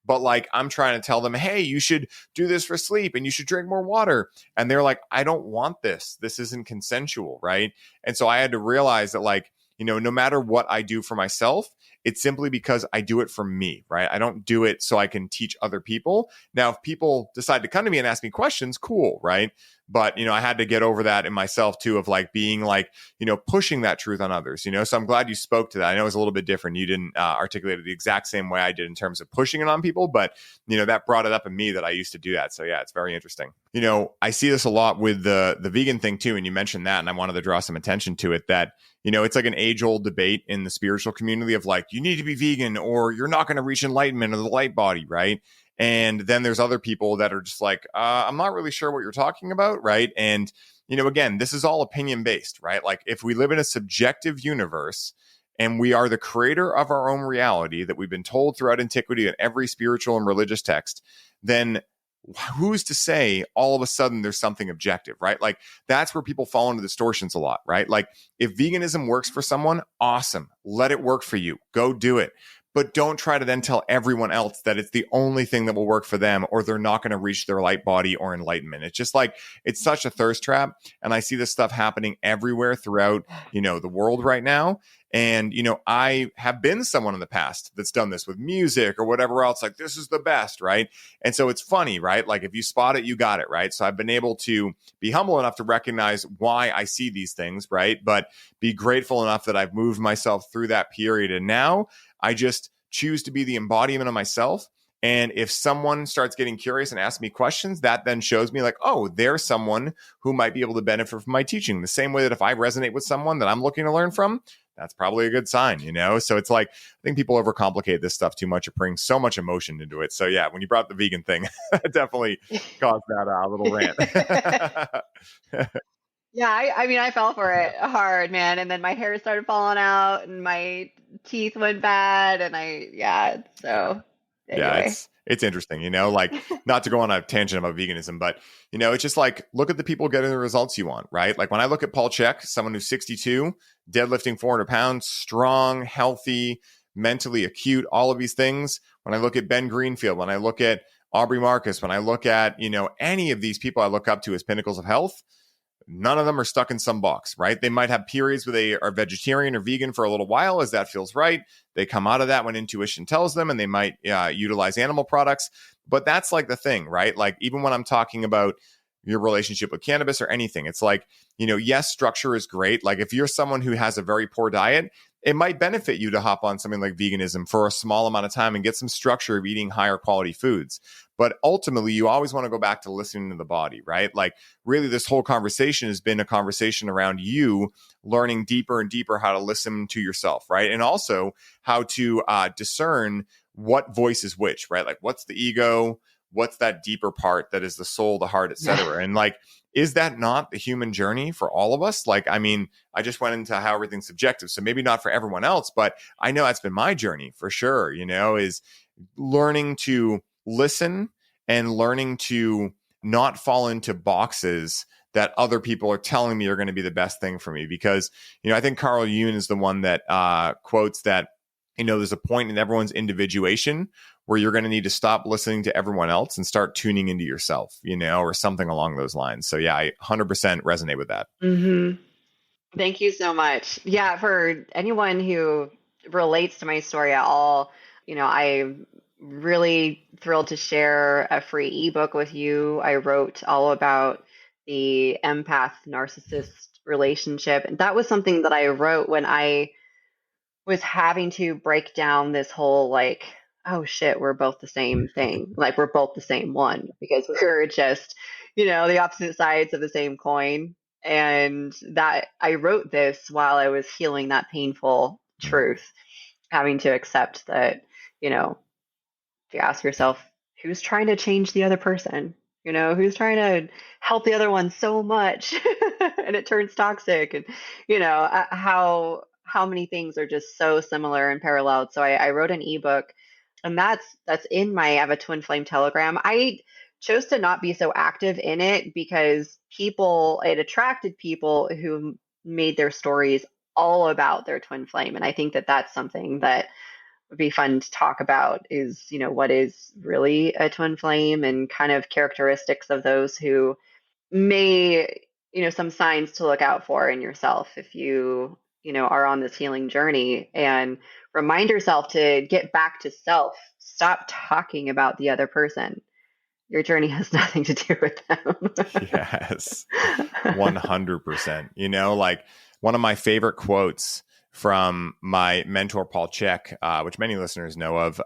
But like, I'm trying to tell them, hey, you should do this for sleep and you should drink more water. And they're like, I don't want this. This isn't consensual, right? And so I had to realize that like, no matter what I do for myself, it's simply because I do it for me, right? I don't do it so I can teach other people. Now, if people decide to come to me and ask me questions, cool, right? But, I had to get over that in myself too, of like being like, pushing that truth on others, so I'm glad you spoke to that. I know it was a little bit different. You didn't articulate it the exact same way I did in terms of pushing it on people, but, that brought it up in me that I used to do that. So yeah, it's very interesting. I see this a lot with the vegan thing too. And you mentioned that, and I wanted to draw some attention to it that, it's like an age-old debate in the spiritual community of like, you need to be vegan or you're not going to reach enlightenment or the light body, right? And then there's other people that are just like, I'm not really sure what you're talking about, right? And, again, this is all opinion-based, right? Like if we live in a subjective universe and we are the creator of our own reality that we've been told throughout antiquity and every spiritual and religious text, then who's to say all of a sudden there's something objective, right? Like that's where people fall into distortions a lot, right? Like if veganism works for someone, awesome. Let it work for you. Go do it. But don't try to then tell everyone else that it's the only thing that will work for them, or they're not going to reach their light body or enlightenment. It's just like, it's such a thirst trap. And I see this stuff happening everywhere throughout, the world right now. And, I have been someone in the past that's done this with music or whatever else, like this is the best, right? And so it's funny, right? Like if you spot it, you got it, right? So I've been able to be humble enough to recognize why I see these things, right? But be grateful enough that I've moved myself through that period. And now I just choose to be the embodiment of myself. And if someone starts getting curious and asks me questions, that then shows me like, oh, there's someone who might be able to benefit from my teaching. The same way that if I resonate with someone that I'm looking to learn from, that's probably a good sign, So it's like, I think people overcomplicate this stuff too much. It brings so much emotion into it. So yeah, when you brought up the vegan thing, that definitely caused that little rant. Yeah, I mean, I fell for it hard, man. And then my hair started falling out and my teeth went bad. And so anyway. Yeah, it's interesting, like not to go on a tangent about veganism, but it's just like, look at the people getting the results you want, right? Like when I look at Paul Chek, someone who's 62, deadlifting 400 pounds, strong, healthy, mentally acute, all of these things. When I look at Ben Greenfield, when I look at Aubrey Marcus, when I look at, any of these people I look up to as pinnacles of health, none of them are stuck in some box, right? They might have periods where they are vegetarian or vegan for a little while as that feels right. They come out of that when intuition tells them, and they might utilize animal products. But that's like the thing, right? Like even when I'm talking about your relationship with cannabis or anything, it's like, yes, structure is great. Like if you're someone who has a very poor diet, it might benefit you to hop on something like veganism for a small amount of time and get some structure of eating higher quality foods. But ultimately, you always want to go back to listening to the body, right? Like really this whole conversation has been a conversation around you learning deeper and deeper how to listen to yourself, right? And also how to discern what voice is which, right? Like what's the ego? What's that deeper part that is the soul, the heart, et cetera? And like, is that not the human journey for all of us? Like, I mean, I just went into how everything's subjective. So maybe not for everyone else, but I know that's been my journey for sure, is learning to listen and learning to not fall into boxes that other people are telling me are going to be the best thing for me. Because, I think Carl Jung is the one that quotes that, there's a point in everyone's individuation where you're going to need to stop listening to everyone else and start tuning into yourself, or something along those lines. So yeah, I 100% resonate with that. Mm-hmm. Thank you so much. Yeah, for anyone who relates to my story at all, I'm really thrilled to share a free ebook with you. I wrote all about the empath narcissist relationship. And that was something that I wrote when I was having to break down this whole like, oh shit, we're both the same thing. Like we're both the same one because we're just, the opposite sides of the same coin. And that I wrote this while I was healing that painful truth, having to accept that, if you ask yourself, who's trying to change the other person? Who's trying to help the other one so much and it turns toxic and, how many things are just so similar and paralleled. So I wrote an ebook and that's in my I have a twin flame Telegram. I chose to not be so active in it because it attracted people who made their stories all about their twin flame. And I think that that's something that would be fun to talk about is, what is really a twin flame and kind of characteristics of those who may, some signs to look out for in yourself if you, are on this healing journey, and remind yourself to get back to self. Stop talking about the other person. Your journey has nothing to do with them. Yes, 100%. Like one of my favorite quotes from my mentor, Paul Chek, which many listeners know of,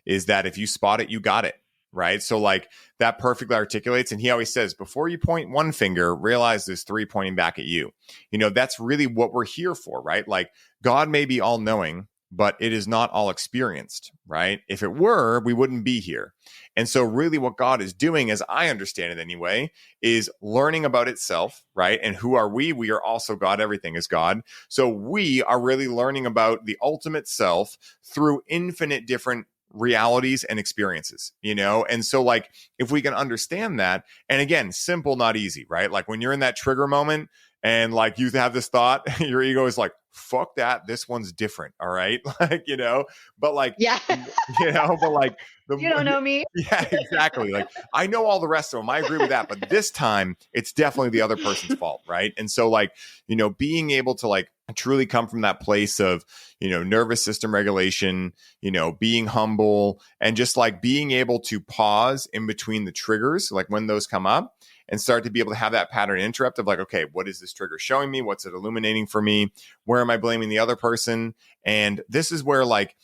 is that if you spot it, you got it. Right. So like that perfectly articulates. And he always says, before you point one finger, realize there's three pointing back at you. That's really what we're here for. Right. Like God may be all knowing, but it is not all experienced, right? If it were, we wouldn't be here. And so really what God is doing, as I understand it anyway, is learning about itself, right? And who are we? We are also God. Everything is God. So we are really learning about the ultimate self through infinite different realities and experiences, And so like, if we can understand that, and again, simple, not easy, right? Like when you're in that trigger moment and like you have this thought, your ego is like, fuck that, this one's different. All right. Like, but like, Yeah. but like You don't know me. yeah, exactly. Like I know all the rest of them. I agree with that. But this time it's definitely the other person's fault. Right. And so like, being able to like truly come from that place of, nervous system regulation, being humble and just like being able to pause in between the triggers, like when those come up and start to be able to have that pattern interrupt of like, okay, what is this trigger showing me? What's it illuminating for me? Where am I blaming the other person? And this is where like,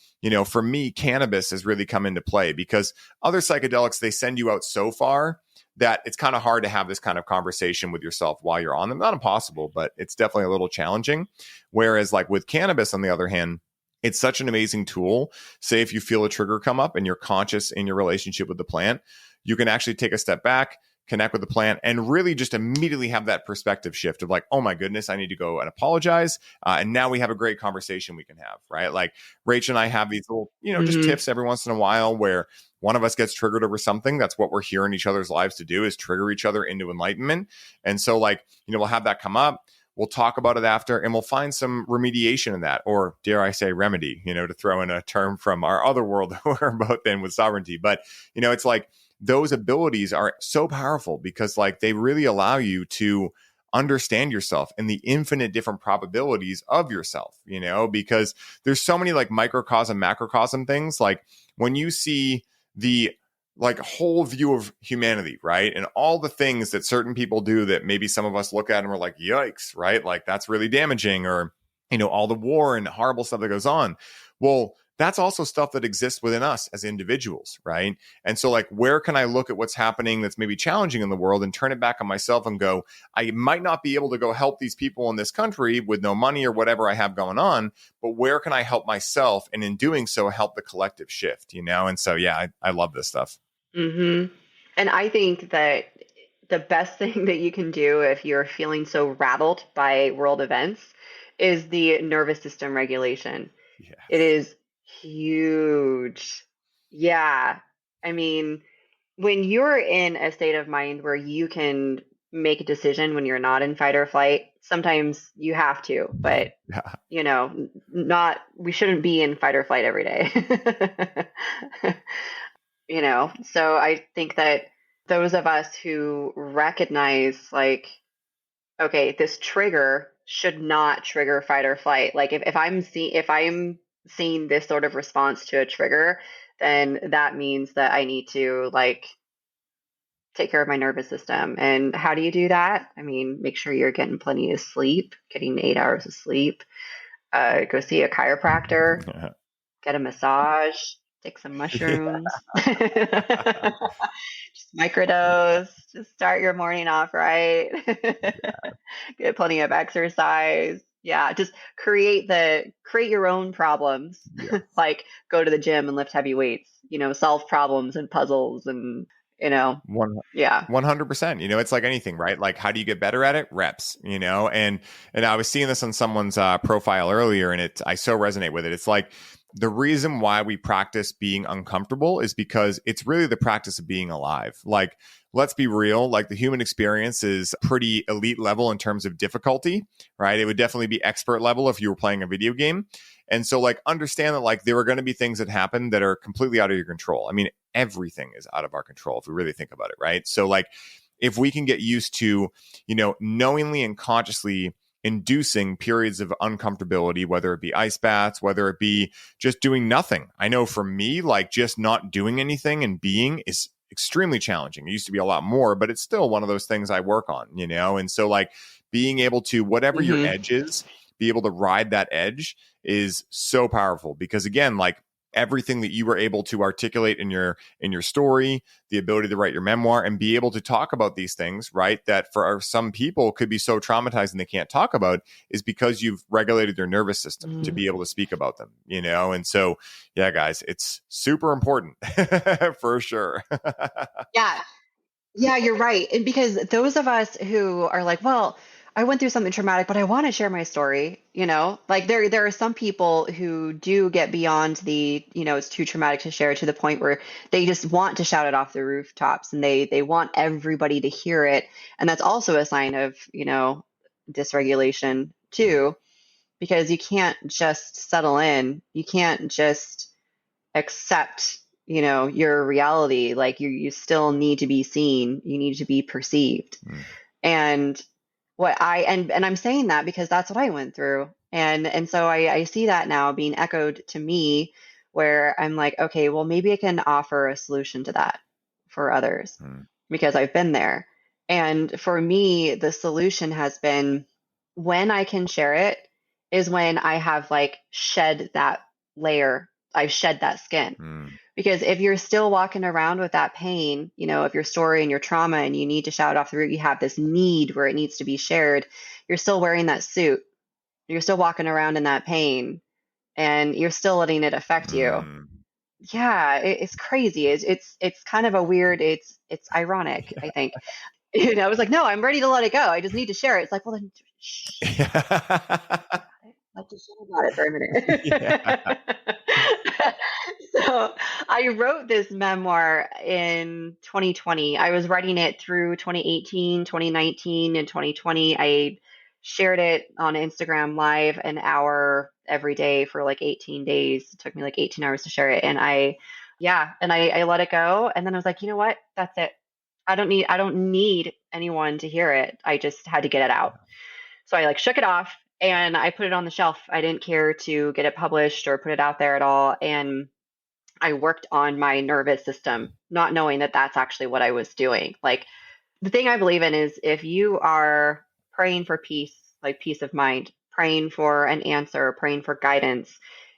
for me, cannabis has really come into play because other psychedelics, they send you out so far that it's kind of hard to have this kind of conversation with yourself while you're on them. Not impossible, but it's definitely a little challenging. Whereas like with cannabis, on the other hand, it's such an amazing tool. Say if you feel a trigger come up and you're conscious in your relationship with the plant, you can actually take a step back, connect with the plant, and really just immediately have that perspective shift of like, oh my goodness, I need to go and apologize. And now we have a great conversation we can have, right? Like Rach and I have these little, just tips every once in a while where one of us gets triggered over something. That's what we're here in each other's lives to do, is trigger each other into enlightenment. And so like, we'll have that come up. We'll talk about it after and we'll find some remediation in that, or dare I say remedy, to throw in a term from our other world that we're both in with sovereignty. But, it's like, those abilities are so powerful because like they really allow you to understand yourself and the infinite different probabilities of yourself, because there's so many like microcosm, macrocosm things. Like when you see the like whole view of humanity, right? And all the things that certain people do that maybe some of us look at and we're like, yikes, right? Like that's really damaging, or, all the war and horrible stuff that goes on. Well, that's also stuff that exists within us as individuals, right? And so like, where can I look at what's happening that's maybe challenging in the world and turn it back on myself and go, I might not be able to go help these people in this country with no money or whatever I have going on, but where can I help myself? And in doing so, help the collective shift, And so, yeah, I love this stuff. Mm-hmm. And I think that the best thing that you can do if you're feeling so rattled by world events is the nervous system regulation. Yes. It is huge. Yeah. I mean, when you're in a state of mind where you can make a decision when you're not in fight or flight, sometimes you have to, but we shouldn't be in fight or flight every day. So I think that those of us who recognize like, okay, this trigger should not trigger fight or flight. Like if I'm seeing this sort of response to a trigger, then that means that I need to like take care of my nervous system. And how do you do that? I mean, make sure you're getting plenty of sleep, getting 8 hours of sleep, go see a chiropractor, get a massage, take some mushrooms, just microdose, just start your morning off right, get plenty of exercise. Yeah, just create your own problems. Yes. Like go to the gym and lift heavy weights, solve problems and puzzles and, yeah. 100%. It's like anything, right? Like how do you get better at it? Reps, and I was seeing this on someone's profile earlier and I so resonate with it. It's like the reason why we practice being uncomfortable is because it's really the practice of being alive. Like, let's be real, like the human experience is pretty elite level in terms of difficulty, right? It would definitely be expert level if you were playing a video game. And so like, understand that like there are going to be things that happen that are completely out of your control. I mean, everything is out of our control if we really think about it, right? So like, if we can get used to, knowingly and consciously inducing periods of uncomfortability, whether it be ice baths, whether it be just doing nothing. I know for me, like just not doing anything and being is extremely challenging. It used to be a lot more, but it's still one of those things I work on, And so like being able to, whatever your edge is, be able to ride that edge is so powerful because again, like everything that you were able to articulate in your story, the ability to write your memoir and be able to talk about these things, right? That for some people could be so traumatizing they can't talk about, is because you've regulated their nervous system to be able to speak about them, And so, yeah, guys, it's super important for sure. Yeah. Yeah, you're right. And because those of us who are like, well, I went through something traumatic, but I want to share my story, like there are some people who do get beyond the, it's too traumatic to share, to the point where they just want to shout it off the rooftops, and they want everybody to hear it. And that's also a sign of, dysregulation too, because you can't just settle in. You can't just accept your reality. Like you still need to be seen, you need to be perceived. And and I'm saying that because that's what I went through, and so I see that now being echoed to me, where I'm like, okay, well, maybe I can offer a solution to that for others, because I've been there. And for me, the solution has been, when I can share it is when I have like shed that layer, I've shed that skin. Because if you're still walking around with that pain, of your story and your trauma, and you need to shout off the roof, you have this need where it needs to be shared, you're still wearing that suit. You're still walking around in that pain, and you're still letting it affect you. Yeah, it's crazy. It's kind of a weird, it's ironic, I think. I was like, no, I'm ready to let it go. I just need to share it. It's like, well, then shh. Like to share about it for a minute. So I wrote this memoir in 2020. I was writing it through 2018, 2019, and 2020. I shared it on Instagram Live an hour every day for like 18 days. It took me like 18 hours to share it. And I let it go. And then I was like, you know what? That's it. I don't need anyone to hear it. I just had to get it out. So I like shook it off and I put it on the shelf. I didn't care to get it published or put it out there at all. And I worked on my nervous system, not knowing that that's actually what I was doing. Like, the thing I believe in is, if you are praying for peace, like peace of mind, praying for an answer, praying for guidance,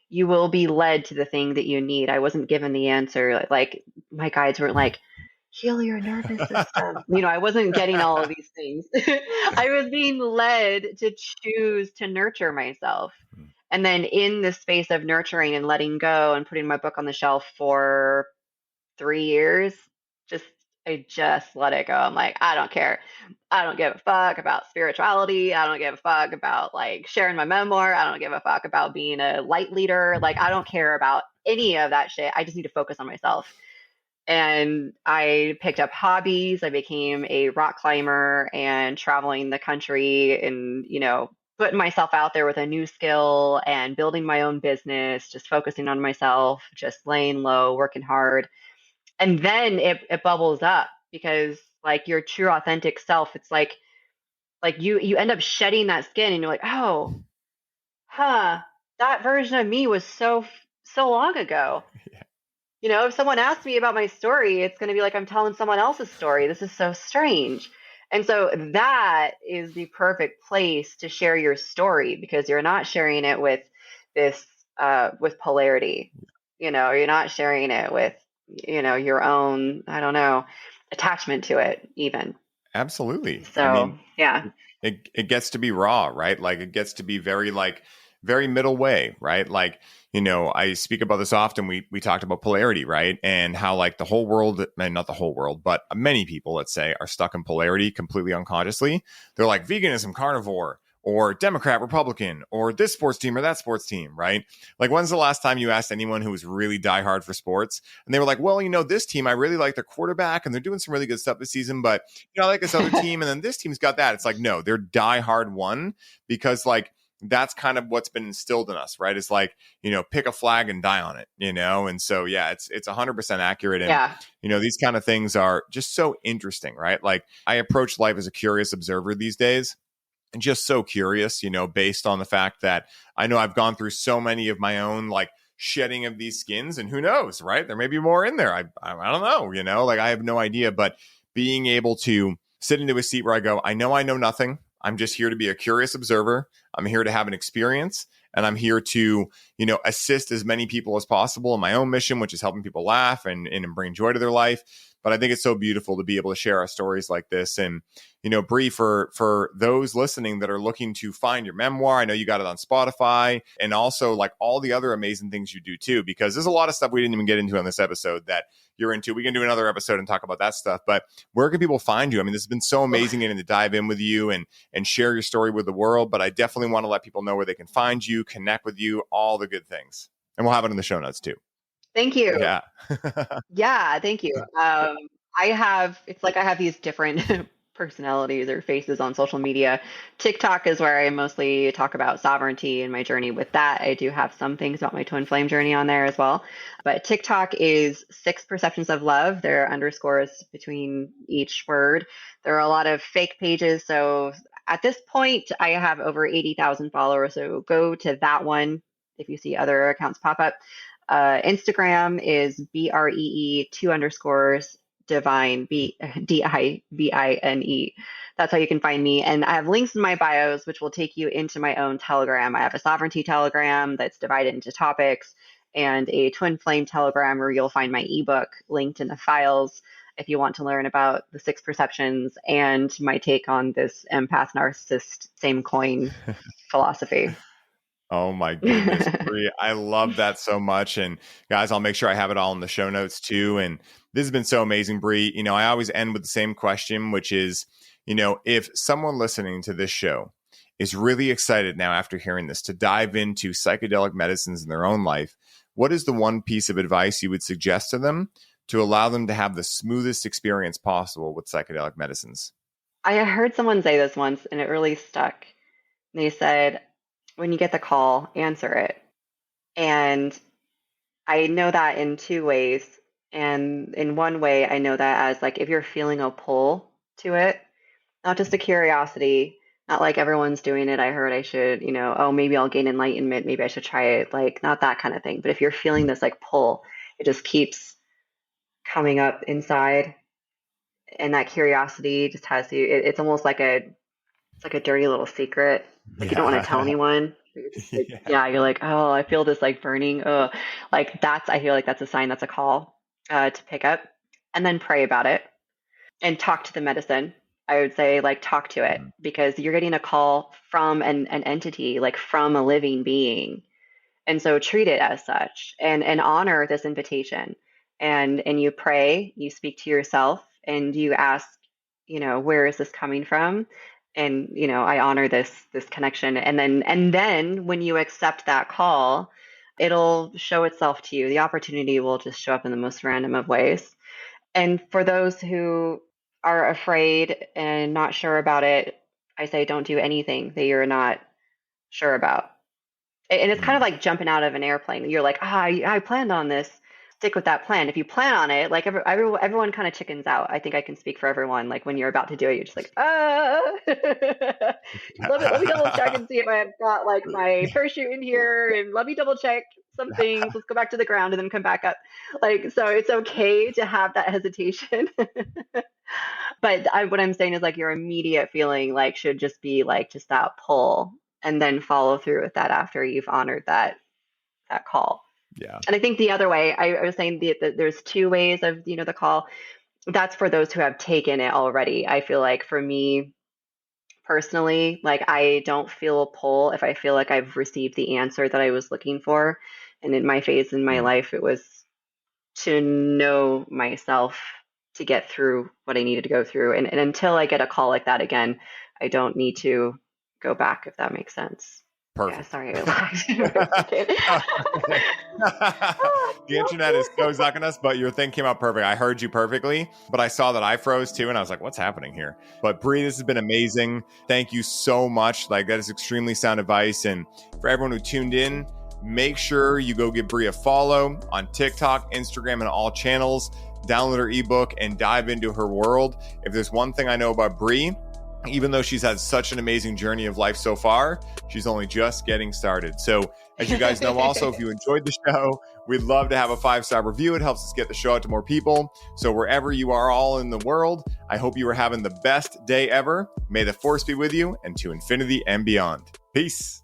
you will be led to the thing that you need. I wasn't given the answer. Like my guides weren't like, heal your nervous system. I wasn't getting all of these things. I was being led to choose to nurture myself. And then in the space of nurturing and letting go and putting my book on the shelf for 3 years, I just let it go. I'm like, I don't care. I don't give a fuck about spirituality. I don't give a fuck about like sharing my memoir. I don't give a fuck about being a light leader. Like, I don't care about any of that shit. I just need to focus on myself. And I picked up hobbies. I became a rock climber and traveling the country and, putting myself out there with a new skill and building my own business, just focusing on myself, just laying low, working hard. And then it bubbles up, because like your true authentic self, it's like you end up shedding that skin, and you're like, oh, that version of me was so long ago. If someone asks me about my story, it's going to be like I'm telling someone else's story. This is so strange. And so that is the perfect place to share your story, because you're not sharing it with this with polarity. You're not sharing it with your own, I don't know, attachment to it even. Absolutely. So yeah, it gets to be raw, right? Like, it gets to be very middle way, right? Like, I speak about this often. We talked about polarity, right? And how like the whole world, and not the whole world, but many people, let's say, are stuck in polarity completely unconsciously. They're like veganism, carnivore, or Democrat, Republican, or this sports team or that sports team, right? Like, when's the last time you asked anyone who was really diehard for sports? And they were like, well, this team, I really like their quarterback and they're doing some really good stuff this season, but I like this other team, and then this team's got that. It's like, no, they're diehard one, because like, that's kind of what's been instilled in us, right? It's like, pick a flag and die on it, and so, yeah, it's 100% accurate. And, these kind of things are just so interesting, right? Like, I approach life as a curious observer these days, and just so curious, based on the fact that I know I've gone through so many of my own, like, shedding of these skins, and who knows, right? There may be more in there. I don't know, like, I have no idea, but being able to sit into a seat where I go, I know nothing. I'm just here to be a curious observer. I'm here to have an experience, And I'm here to, assist as many people as possible in my own mission, which is helping people laugh and bring joy to their life. But I think it's so beautiful to be able to share our stories like this. And, Bree, for those listening that are looking to find your memoir, I know you got it on Spotify, and also like all the other amazing things you do too, because there's a lot of stuff we didn't even get into on this episode that you're into. We can do another episode and talk about that stuff. But where can people find you? I mean, this has been so amazing getting to dive in with you and share your story with the world. But I definitely want to let people know where they can find you, connect with you, all the good things. And we'll have it in the show notes too. Thank you. Yeah. Yeah, thank you. I have these different personalities or faces on social media. TikTok is where I mostly talk about sovereignty and my journey with that. I do have some things about my twin flame journey on there as well. But TikTok is 6 Perceptions of Love. There are underscores between each word. There are a lot of fake pages. So at this point, I have over 80,000 followers. So go to that one if you see other accounts pop up. Instagram is BREE 2_ divine, DIVINE. That's how you can find me. And I have links in my bios, which will take you into my own Telegram. I have a sovereignty Telegram that's divided into topics, and a twin flame Telegram where you'll find my ebook linked in the files if you want to learn about the 6 perceptions and my take on this empath narcissist same coin philosophy. Oh my goodness, Bree. I love that so much. And guys, I'll make sure I have it all in the show notes too. And this has been so amazing, Bree. I always end with the same question, which is, if someone listening to this show is really excited now after hearing this to dive into psychedelic medicines in their own life, what is the one piece of advice you would suggest to them to allow them to have the smoothest experience possible with psychedelic medicines? I heard someone say this once and it really stuck. They said, when you get the call, answer it. And I know that in 2 ways. And in one way, I know that as like if you're feeling a pull to it, not just a curiosity, not like everyone's doing it. I heard I should, oh, maybe I'll gain enlightenment. Maybe I should try it. Like not that kind of thing. But if you're feeling this like pull, it just keeps coming up inside. And that curiosity just has you, it's almost like it's like a dirty little secret. Like you don't want to tell anyone. You're like, oh, I feel this like burning. Oh, like I feel like that's a sign, that's a call to pick up, and then pray about it and talk to the medicine. I would say like talk to it because you're getting a call from an entity, like from a living being. And so treat it as such and honor this invitation. And you pray, you speak to yourself and you ask, where is this coming from? And, I honor this connection. And then when you accept that call, it'll show itself to you. The opportunity will just show up in the most random of ways. And for those who are afraid and not sure about it, I say don't do anything that you're not sure about. And it's kind of like jumping out of an airplane. You're like, I planned on this. Stick with that plan. If you plan on it, like everyone kind of chickens out. I think I can speak for everyone. Like when you're about to do it, you're just like, let me double check and see if I've got like my parachute in here, and let me double check some things. Let's go back to the ground and then come back up. Like, so it's okay to have that hesitation. But what I'm saying is like your immediate feeling like should just be like just that pull, and then follow through with that after you've honored that call. Yeah. And I think the other way, I was saying that there's 2 ways of, the call. That's for those who have taken it already. I feel like for me personally, like I don't feel a pull if I feel like I've received the answer that I was looking for. And in my phase in my life, it was to know myself to get through what I needed to go through. And until I get a call like that again, I don't need to go back, if that makes sense. Perfect. Yeah, sorry, I laughed. The internet is so sucking us, but your thing came out perfect. I heard you perfectly, but I saw that I froze too, and I was like, what's happening here? But Bree, this has been amazing. Thank you so much. Like, that is extremely sound advice. And for everyone who tuned in, make sure you go give Bree a follow on TikTok, Instagram, and all channels. Download her ebook and dive into her world. If there's one thing I know about Bree, even though she's had such an amazing journey of life so far, she's only just getting started. So as you guys know, also, if you enjoyed the show, we'd love to have a 5-star review. It helps us get the show out to more people. So wherever you are all in the world, I hope you are having the best day ever. May the force be with you and to infinity and beyond. Peace.